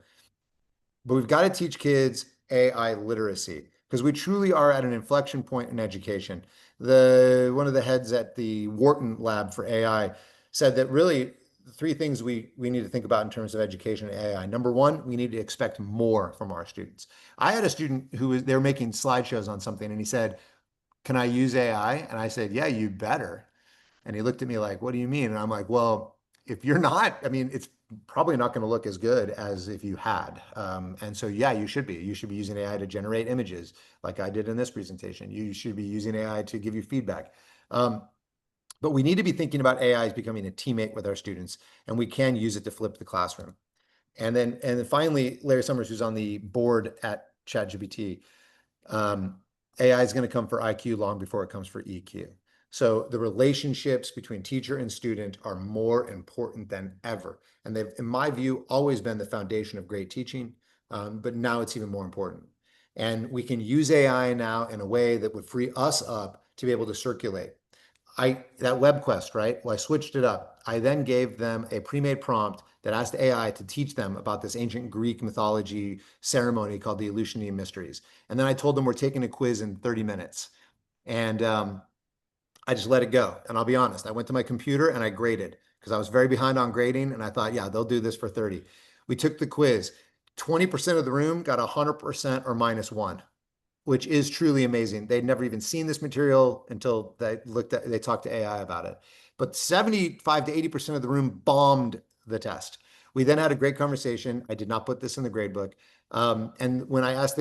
But we've got to teach kids AI literacy because we truly are at an inflection point in education. One of the heads at the Wharton Lab for AI said that really the three things we need to think about in terms of education and AI. Number one, we need to expect more from our students. I had a student they were making slideshows on something and he said, "Can I use AI?" And I said, "Yeah, you better." And he looked at me like, "What do you mean?" And I'm like, "Well, if you're not, I mean, it's probably not going to look as good as if you had. And so, yeah, you should be. You should be using AI to generate images like I did in this presentation. You should be using AI to give you feedback. But we need to be thinking about AI as becoming a teammate with our students, and we can use it to flip the classroom. And then finally, Larry Summers, who's on the board at ChatGPT, AI is going to come for IQ long before it comes for EQ. So the relationships between teacher and student are more important than ever. And they've, in my view, always been the foundation of great teaching, but now it's even more important. And we can use AI now in a way that would free us up to be able to circulate. That web quest, right? Well, I switched it up. I then gave them a pre-made prompt that asked AI to teach them about this ancient Greek mythology ceremony called the Eleusinian Mysteries. And then I told them we're taking a quiz in 30 minutes. And I just let it go. And I'll be honest, I went to my computer and I graded because I was very behind on grading. And I thought, yeah, they'll do this for 30. We took the quiz. 20% of the room got 100% or -1, which is truly amazing. They'd never even seen this material until they talked to AI about it. But 75 to 80% of the room bombed the test. We then had a great conversation. I did not put this in the grade book. And when I asked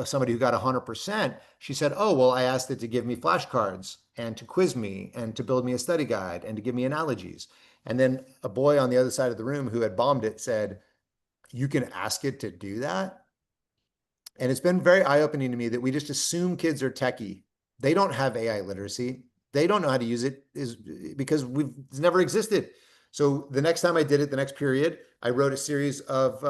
somebody who got 100%, she said, "Oh, well, I asked it to give me flashcards and to quiz me and to build me a study guide and to give me analogies." And then a boy on the other side of the room who had bombed it said, "You can ask it to do that?" And it's been very eye-opening to me that we just assume kids are techie. They don't have AI literacy. They don't know how to use it because it's never existed. So the next time I did it, the next period, I wrote a series of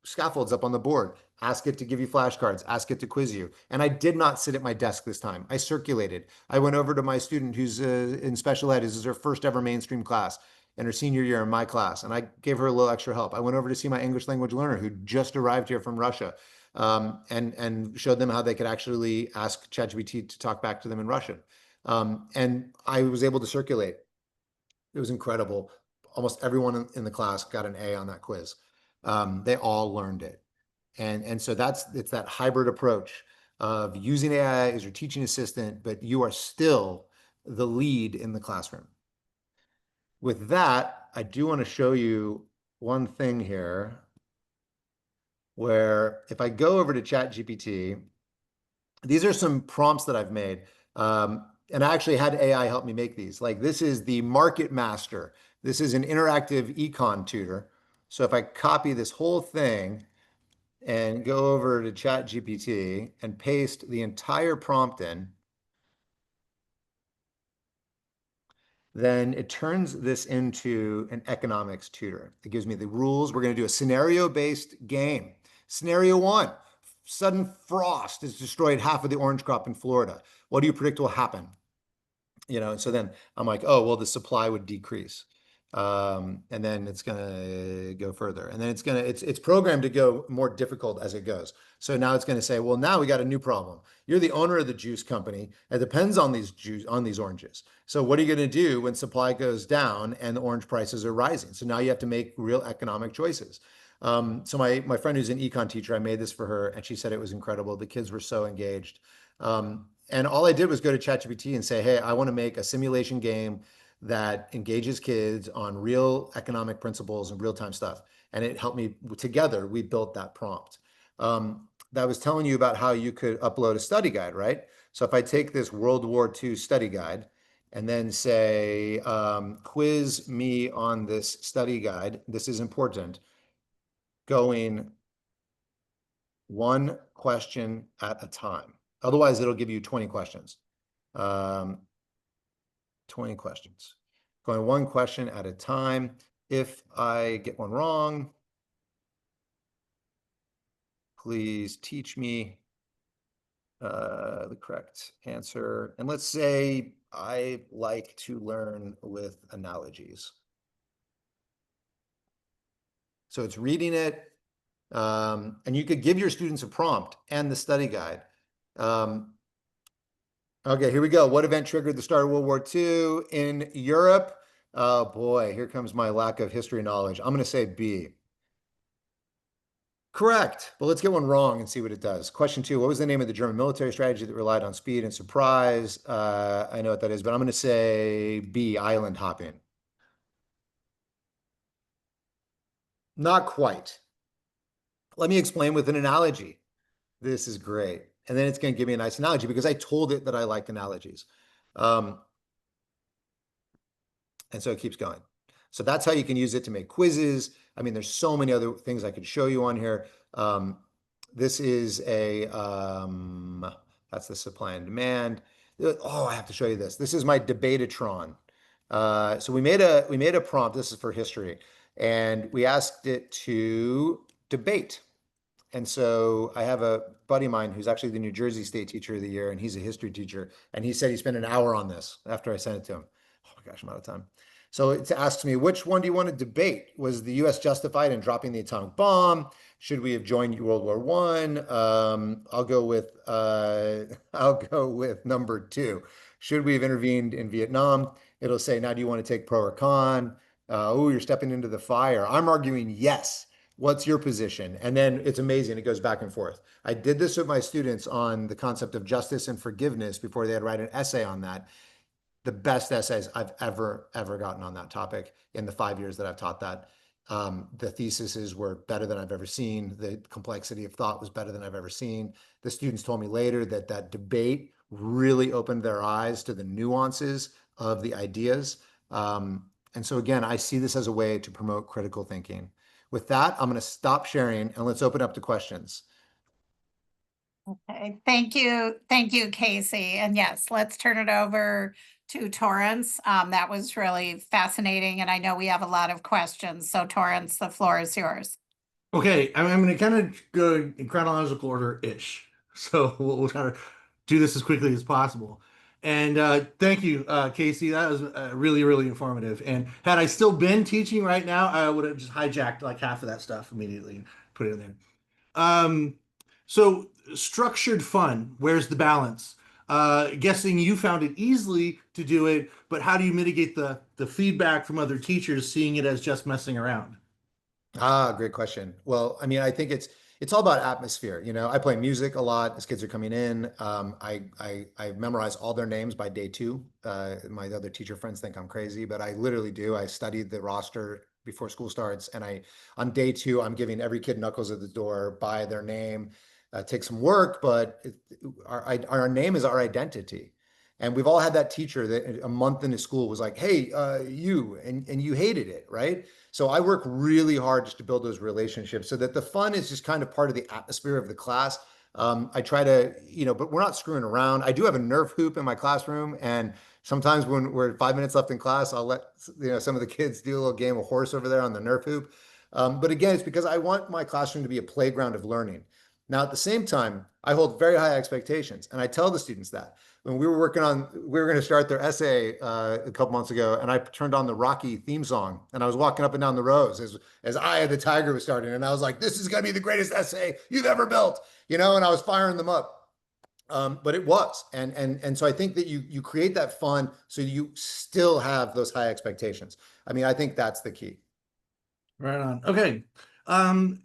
scaffolds up on the board. Ask it to give you flashcards, ask it to quiz you. And I did not sit at my desk this time. I circulated. I went over to my student who's in special ed. This is her first ever mainstream class in her senior year in my class. And I gave her a little extra help. I went over to see my English language learner who just arrived here from Russia, and showed them how they could actually ask ChatGPT to talk back to them in Russian. And I was able to circulate. It was incredible. Almost everyone in the class got an A on that quiz. They all learned it. And so it's that hybrid approach of using AI as your teaching assistant, but you are still the lead in the classroom. With that, I do want to show you one thing here where if I go over to ChatGPT, these are some prompts that I've made. And I actually had AI help me make these. Like this is the Market Master. This is an interactive econ tutor. So if I copy this whole thing and go over to ChatGPT and paste the entire prompt in, then it turns this into an economics tutor. It gives me the rules. We're going to do a scenario-based game. Scenario 1, sudden frost has destroyed half of the orange crop in Florida. What do you predict will happen? And so then I'm like, oh, well, the supply would decrease. And then it's going to go further. And then it's programmed to go more difficult as it goes. So now it's going to say, well, now we got a new problem. You're the owner of the juice company. It depends on these oranges. So what are you going to do when supply goes down and the orange prices are rising? So now you have to make real economic choices. So my friend who's an econ teacher, I made this for her, and she said it was incredible. The kids were so engaged. And all I did was go to ChatGPT and say, hey, I want to make a simulation game that engages kids on real economic principles and real-time stuff. And it helped me. Together, we built that prompt. That was telling you about how you could upload a study guide, right? So if I take this World War II study guide and then say, quiz me on this study guide, this is important, going one question at a time. Otherwise, it'll give you 20 questions. 20 questions. Going one question at a time. If I get one wrong, please teach me the correct answer. And let's say I like to learn with analogies. So it's reading it, and you could give your students a prompt and the study guide. Okay, here we go. What event triggered the start of World War II in Europe? Oh boy, here comes my lack of history knowledge. I'm going to say B. Correct, but let's get one wrong and see what it does. Question 2, what was the name of the German military strategy that relied on speed and surprise? I know what that is, but I'm going to say B, island hopping. Not quite. Let me explain with an analogy. This is great. And then it's going to give me a nice analogy because I told it that I liked analogies. And so it keeps going. So that's how you can use it to make quizzes. I mean, there's so many other things I could show you on here. This is that's the supply and demand. Oh, I have to show you this. This is my Debatatron. So we made a prompt. This is for history. And we asked it to debate. And so I have a buddy of mine who's actually the New Jersey State Teacher of the Year, and he's a history teacher. And he said he spent an hour on this after I sent it to him. Oh my gosh, I'm out of time. So it asks me, which one do you want to debate? Was the U.S. justified in dropping the atomic bomb? Should we have joined World War I? I'll go with number 2. Should we have intervened in Vietnam? It'll say, now do you want to take pro or con? Oh, you're stepping into the fire. I'm arguing yes. What's your position? And then it's amazing. It goes back and forth. I did this with my students on the concept of justice and forgiveness before they had to write an essay on that. The best essays I've ever gotten on that topic in the 5 years that I've taught that. The theses were better than I've ever seen. The complexity of thought was better than I've ever seen. The students told me later that debate really opened their eyes to the nuances of the ideas. And so again, I see this as a way to promote critical thinking. With that, I'm going to stop sharing and let's open up to questions. Okay, thank you, Casey. And yes, let's turn it over to Torrance. That was really fascinating, and I know we have a lot of questions. So Torrance, the floor is yours. Okay, I'm going to kind of go in chronological order-ish. So we'll try to do this as quickly as possible. And thank you, Casey. That was really, really informative. And had I still been teaching right now, I would have just hijacked like half of that stuff immediately and put it in there. Um, so structured fun, where's the balance? Guessing you found it easily to do it, but how do you mitigate the feedback from other teachers seeing it as just messing around? Ah, great question. Well, I mean, I think it's all about atmosphere. You know, I play music a lot as kids are coming in. I memorize all their names by day two. My other teacher friends think I'm crazy, but I literally do. I studied the roster before school starts, and on day two, I'm giving every kid knuckles at the door by their name. Takes some work, but our name is our identity. And we've all had that teacher that a month into school was like, "Hey, you," and you hated it, right? So I work really hard just to build those relationships so that the fun is just kind of part of the atmosphere of the class. I try to, but we're not screwing around. I do have a Nerf hoop in my classroom, and sometimes when we're 5 minutes left in class, I'll let some of the kids do a little game of horse over there on the Nerf hoop. But again, it's because I want my classroom to be a playground of learning. Now, at the same time, I hold very high expectations, and I tell the students that when we were going to start their essay a couple months ago, and I turned on the Rocky theme song, and I was walking up and down the rows as Eye of the Tiger was starting, and I was like, "This is going to be the greatest essay you've ever built," and I was firing them up. But it was, and so I think that you create that fun, so you still have those high expectations. I mean, I think that's the key. Right on. Okay. Um,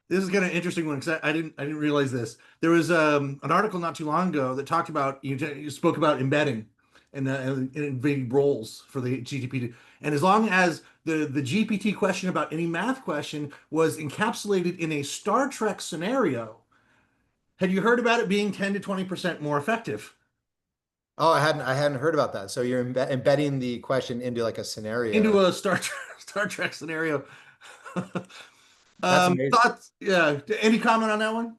this is kind of an interesting one because I didn't realize this. There was an article not too long ago that talked about you spoke about embedding and embedding roles for the GPT. And as long as the GPT question about any math question was encapsulated in a Star Trek scenario, had you heard about it being 10 to 20% more effective Oh, I hadn't heard about that. So you're embedding the question into like a scenario. into a Star Trek scenario? That's amazing. Thoughts? Yeah. Any comment on that one?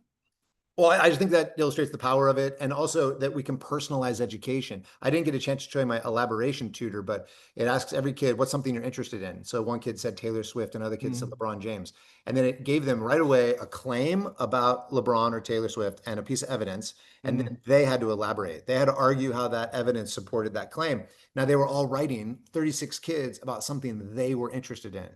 Well, I just think that illustrates the power of it, and also that we can personalize education. I didn't get a chance to show you my elaboration tutor, but it asks every kid what's something you're interested in. So one kid said Taylor Swift, another kid said Mm, LeBron James, and then it gave them right away a claim about LeBron or Taylor Swift and a piece of evidence, and mm, then they had to elaborate. They had to argue how that evidence supported that claim. Now they were all writing 36 kids about something they were interested in.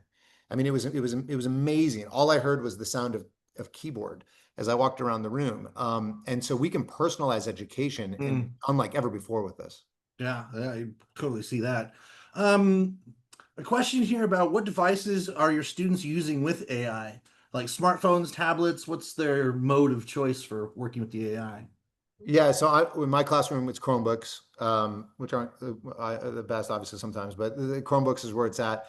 I mean, it was amazing. All I heard was the sound of keyboard as I walked around the room. And so we can personalize education in mm. unlike ever before with this. Yeah, I totally see that. Um, a question here about what devices are your students using with AI? Like smartphones, tablets, what's their mode of choice for working with the AI? Yeah, so in my classroom, it's Chromebooks, which aren't the best, obviously, sometimes, but the Chromebooks is where it's at.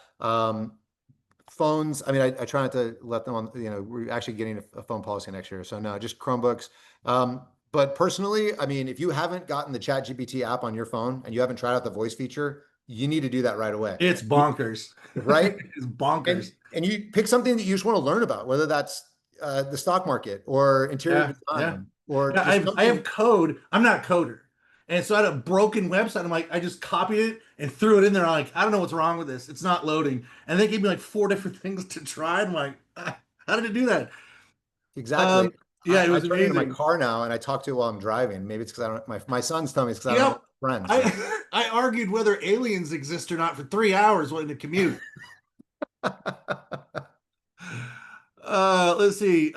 Phones, I mean, I try not to let them on, we're actually getting a phone policy next year. So no, just Chromebooks. But personally, I mean, if you haven't gotten the ChatGPT app on your phone and you haven't tried out the voice feature, you need to do that right away. It's bonkers. Right? It's bonkers. And you pick something that you just want to learn about, whether that's the stock market or interior Yeah, yeah. design or Yeah, just I have something. code. I'm not a coder. And so I had a broken website. I'm like, I just copied it and threw it in there. I'm like, I don't know what's wrong with this. It's not loading. And they gave me like four different things to try. I'm like, how did it do that? Exactly. Um, yeah, it I was turn it into my amazing. car now and I talk to it while I'm driving. Maybe it's because I don't, my son's telling me it's because I You don't have know, friends. So. I argued whether aliens exist or not for 3 hours while in the commute. Let's see.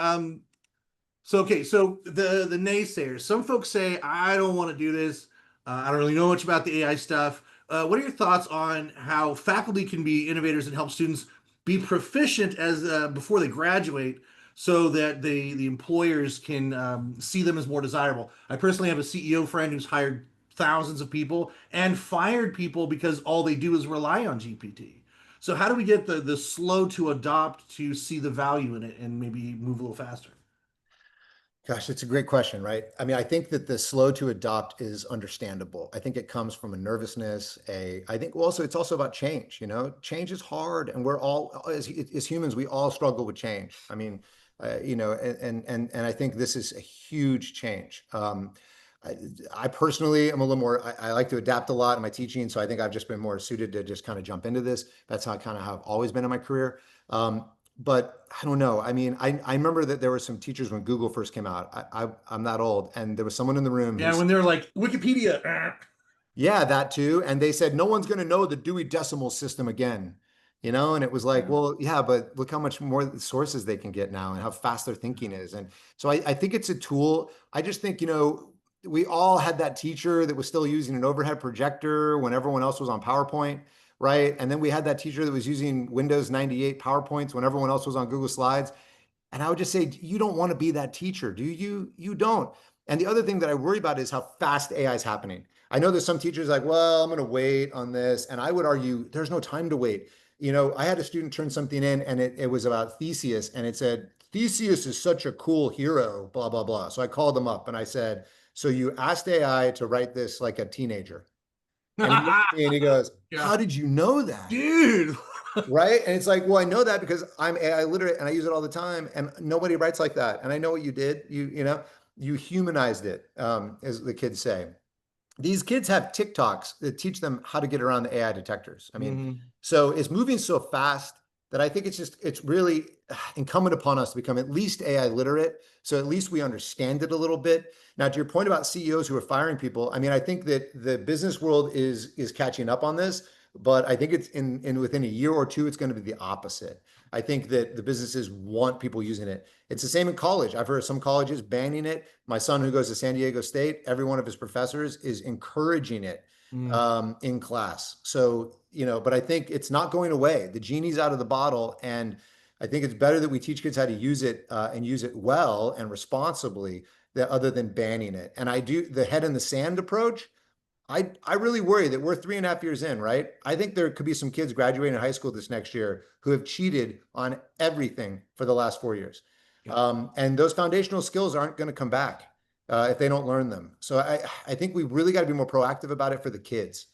So okay, so the naysayers. Some folks say I don't want to do this. I don't really know much about the AI stuff. What are your thoughts on how faculty can be innovators and help students be proficient as before they graduate, so that the employers can see them as more desirable? I personally have a CEO friend who's hired thousands of people and fired people because all they do is rely on GPT. So how do we get the slow to adopt to see the value in it and maybe move a little faster? Gosh, it's a great question, right? I mean, I think that the slow to adopt is understandable. I think it comes from a nervousness, I think also it's also about change, change is hard and we're all, as humans, we all struggle with change. I mean, and I think this is a huge change. I, I personally am a little more, I like to adapt a lot in my teaching. So I think I've just been more suited to just kind of jump into this. That's how kind of how I've always been in my career. but I don't know. I mean, I remember that there were some teachers when Google first came out. I'm that old, and there was someone in the room Yeah, who's when they're like Wikipedia. yeah, that too. And they said no one's going to know the Dewey Decimal System again, you know. And it was like, Yeah. well, yeah, but look how much more sources they can get now, and how fast their thinking is. And so I think it's a tool. I just think, you know, we all had that teacher that was still using an overhead projector when everyone else was on PowerPoint, right? And then we had that teacher that was using Windows 98 PowerPoints when everyone else was on Google Slides. And I would just say, you don't want to be that teacher, do you? You don't. And the other thing that I worry about is how fast AI is happening. I know there's some teachers like, well, I'm going to wait on this. And I would argue there's no time to wait. You know, I had a student turn something in and it was about Theseus and it said, Theseus is such a cool hero, blah, blah, blah. So I called him up and I said, so you asked AI to write this like a teenager. And he looked at me and he goes, Yeah. how did you know that? Dude. Right? And it's like, well, I know that because I'm AI literate and I use it all the time, and nobody writes like that. And I know what you did. You know, you humanized it, as the kids say. These kids have TikToks that teach them how to get around the AI detectors. I mean, Mhm. so it's moving so fast that I think it's really incumbent upon us to become at least AI literate. So at least we understand it a little bit. Now, to your point about CEOs who are firing people, I mean, I think that the business world is catching up on this, but I think it's in within a year or two, it's going to be the opposite. I think that the businesses want people using it. It's the same in college. I've heard some colleges banning it. My son, who goes to San Diego State, every one of his professors is encouraging it Mm. in class. So, you know, but I think it's not going away. The genie's out of the bottle. And I think it's better that we teach kids how to use it and use it well and responsibly that other than banning it. And I do the head in the sand approach. I really worry that we're 3.5 years in, right? I think there could be some kids graduating high school this next year who have cheated on everything for the last 4 years. Yeah. And those foundational skills aren't going to come back if they don't learn them. So I think we really got to be more proactive about it for the kids.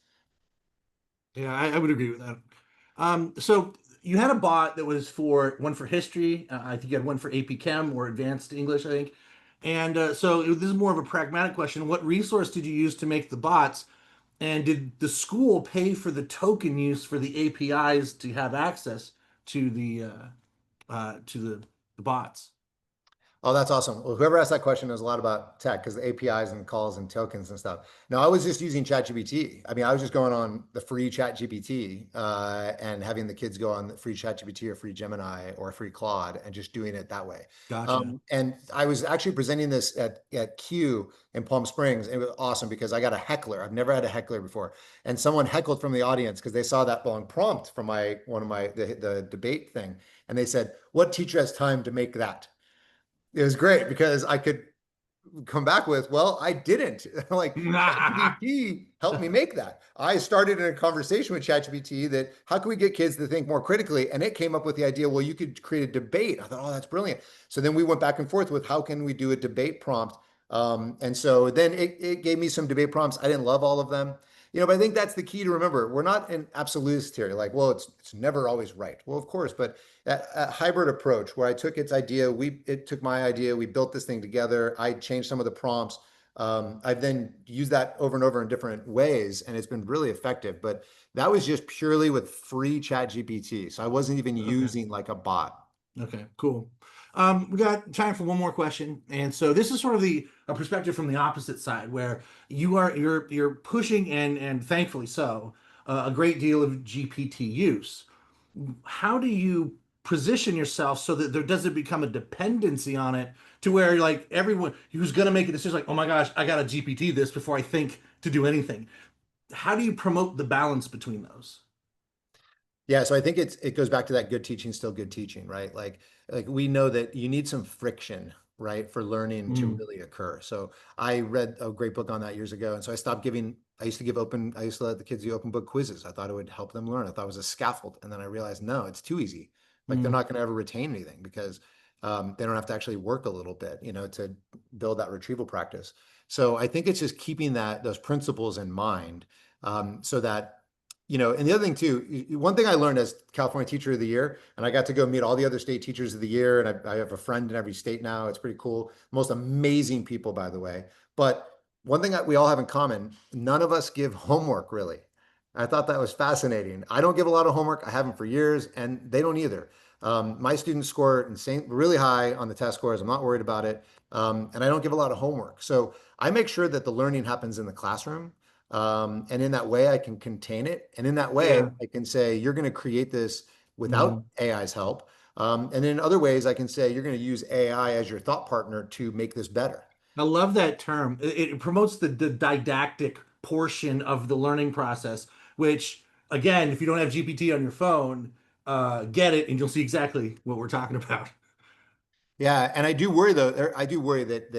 Yeah, I would agree with that. So you had a bot that was for one for history. I think you had one for AP Chem or advanced English, I think. And this is more of a pragmatic question. What resource did you use to make the bots? And did the school pay for the token use for the APIs to have access to the bots? Oh, that's awesome. Well, whoever asked that question knows a lot about tech because the APIs and calls and tokens and stuff. No, I was just using ChatGPT. I mean, I was just going on the free ChatGPT and having the kids go on the free ChatGPT or free Gemini or free Claude and just doing it that way. Gotcha. And I was actually presenting this at Q in Palm Springs. It was awesome because I got a heckler. I've never had a heckler before. And someone heckled from the audience because they saw that long prompt from one of the debate thing. And they said, what teacher has time to make that? It was great because I could come back with, well, I didn't. Like ChatGPT helped me make that. I started in a conversation with ChatGPT that how can we get kids to think more critically? And it came up with the idea, well, you could create a debate. I thought, oh, that's brilliant. So then we went back and forth with how can we do a debate prompt? And so then it gave me some debate prompts. I didn't love all of them. You know, but I think that's the key to remember. We're not an absolutist here. Like, well, it's never always right. Well, of course, but that hybrid approach where I took its idea, it took my idea, we built this thing together. I changed some of the prompts. I've then used that over and over in different ways, and it's been really effective. But that was just purely with free Chat GPT. So I wasn't even using like a bot. Okay, cool. We got time for one more question, and so this is sort of a perspective from the opposite side, where you're pushing and thankfully so a great deal of GPT use. How do you position yourself so that there doesn't become a dependency on it to where like everyone who's going to make a decision like, oh my gosh, I got to GPT this before I think to do anything. How do you promote the balance between those? Yeah, so I think it goes back to that good teaching, still good teaching, right? Like we know that you need some friction, right, for learning to Mm. really occur. So I read a great book on that years ago, and so I stopped giving. I used to let the kids do open book quizzes. I thought it would help them learn. I thought it was a scaffold, and then I realized no, it's too easy. Like they're Mm. not going to ever retain anything because they don't have to actually work a little bit, you know, to build that retrieval practice. So I think it's just keeping those principles in mind, so that you know, and the other thing too, one thing I learned as California Teacher of the Year, and I got to go meet all the other state teachers of the year, and I have a friend in every state now. It's pretty cool. Most amazing people, by the way. But one thing that we all have in common, none of us give homework really. I thought that was fascinating. I don't give a lot of homework. I haven't for years, and they don't either. My students score really high on the test scores. I'm not worried about it. And I don't give a lot of homework. So I make sure that the learning happens in the classroom. And in that way, I can contain it. And in that way, Yeah. I can say, you're going to create this without Mhm. AI's help. And in other ways, I can say, you're going to use AI as your thought partner to make this better. I love that term. It promotes the didactic portion of the learning process, which, again, if you don't have GPT on your phone, get it and you'll see exactly what we're talking about. Yeah, and I do worry though. I do worry that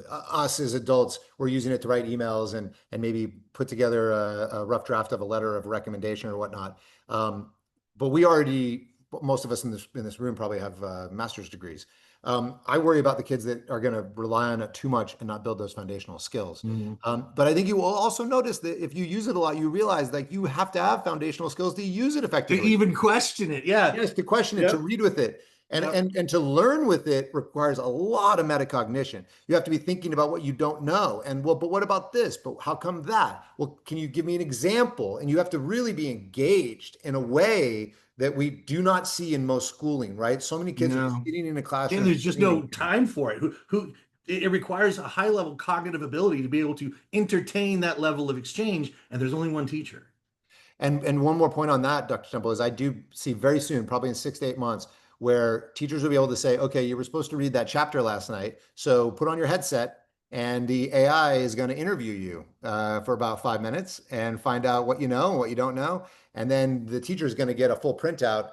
us as adults, we're using it to write emails and maybe put together a rough draft of a letter of recommendation or whatnot. But most of us in this room probably have master's degrees. I worry about the kids that are going to rely on it too much and not build those foundational skills. Mhm. But I think you will also notice that if you use it a lot, you realize like you have to have foundational skills to use it To effectively. even question it, yeah. Yes, to question it, to Yep. read with it. And, Yep. and to learn with it requires a lot of metacognition. You have to be thinking about what you don't know. And well, but what about this? But how come that? Well, can you give me an example? And you have to really be engaged in a way that we do not see in most schooling, right? So many kids are just No. sitting in a Yeah, classroom. there's just no time for it. It requires a high level cognitive ability to be able to entertain that level of exchange, and there's only one teacher. And one more point on that, Dr. Temple, is I do see very soon, probably in 6 to 8 months, where teachers will be able to say, okay, you were supposed to read that chapter last night, so put on your headset and the AI is going to interview you for about 5 minutes and find out what you know and what you don't know. And then the teacher is going to get a full printout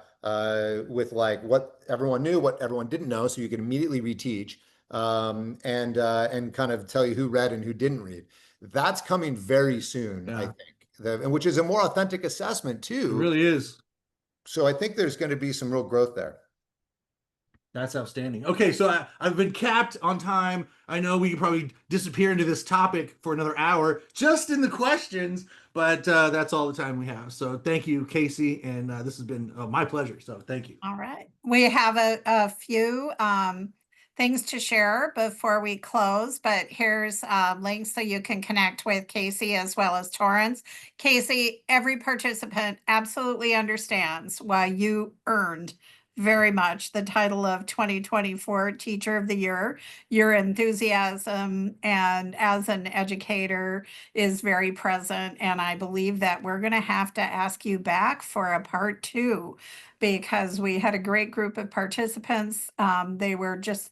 with like what everyone knew, what everyone didn't know, so you can immediately reteach and kind of tell you who read and who didn't read. That's coming very soon, I Yeah, think and which is a more authentic assessment it too. really is. So I think there's going to be some real growth there. That's outstanding. Okay, so I've been capped on time. I know we could probably disappear into this topic for another hour just in the questions, but that's all the time we have. So thank you, Casey, and this has been my pleasure. So thank you. All right. We have a few things to share before we close, but here's links so you can connect with Casey as well as Torrance. Casey, every participant absolutely understands why you earned very much the title of 2024 Teacher of the Year. Your enthusiasm and as an educator is very present, and I believe that we're going to have to ask you back for a part 2 because we had a great group of participants. They were just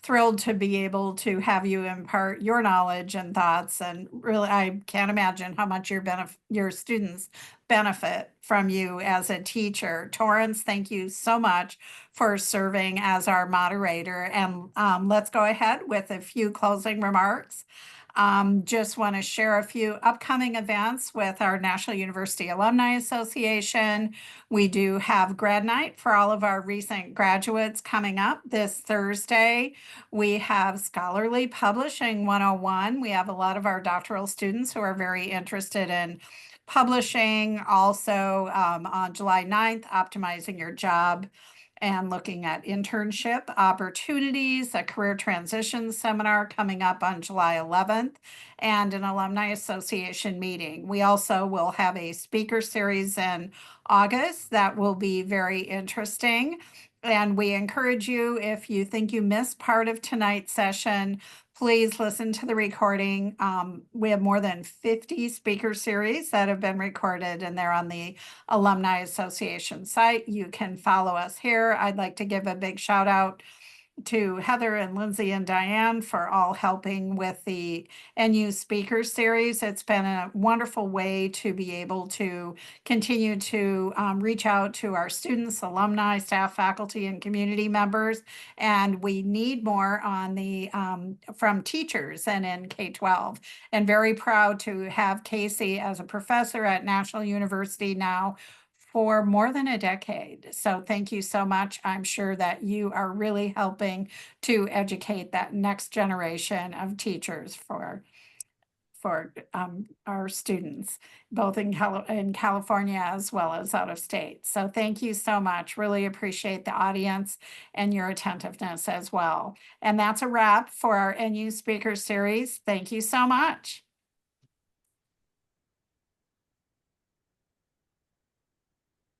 thrilled to be able to have you impart your knowledge and thoughts. And really, I can't imagine how much your students benefit from you as a teacher. Torrance, thank you so much for serving as our moderator. And let's go ahead with a few closing remarks. Just want to share a few upcoming events with our National University Alumni Association. We do have grad night for all of our recent graduates coming up this Thursday. We have Scholarly Publishing 101. We have a lot of our doctoral students who are very interested in publishing. Also on July 9th, Optimizing Your Job and looking at internship opportunities, a career transition seminar coming up on July 11th, and an alumni association meeting. We also will have a speaker series in August that will be very interesting. And we encourage you, if you think you missed part of tonight's session, please listen to the recording. We have more than 50 speaker series that have been recorded, and they're on the Alumni Association site. You can follow us here. I'd like to give a big shout out to Heather and Lindsay and Diane for all helping with the NU Speaker Series. It's been a wonderful way to be able to continue to reach out to our students, alumni, staff, faculty, and community members. And we need more on the from teachers and in K-12. And very proud to have Casey as a professor at National University now for more than a decade. So thank you so much. I'm sure that you are really helping to educate that next generation of teachers for our students, both in California as well as out of state. So thank you so much. Really appreciate the audience and your attentiveness as well. And that's a wrap for our NU Speaker Series. Thank you so much.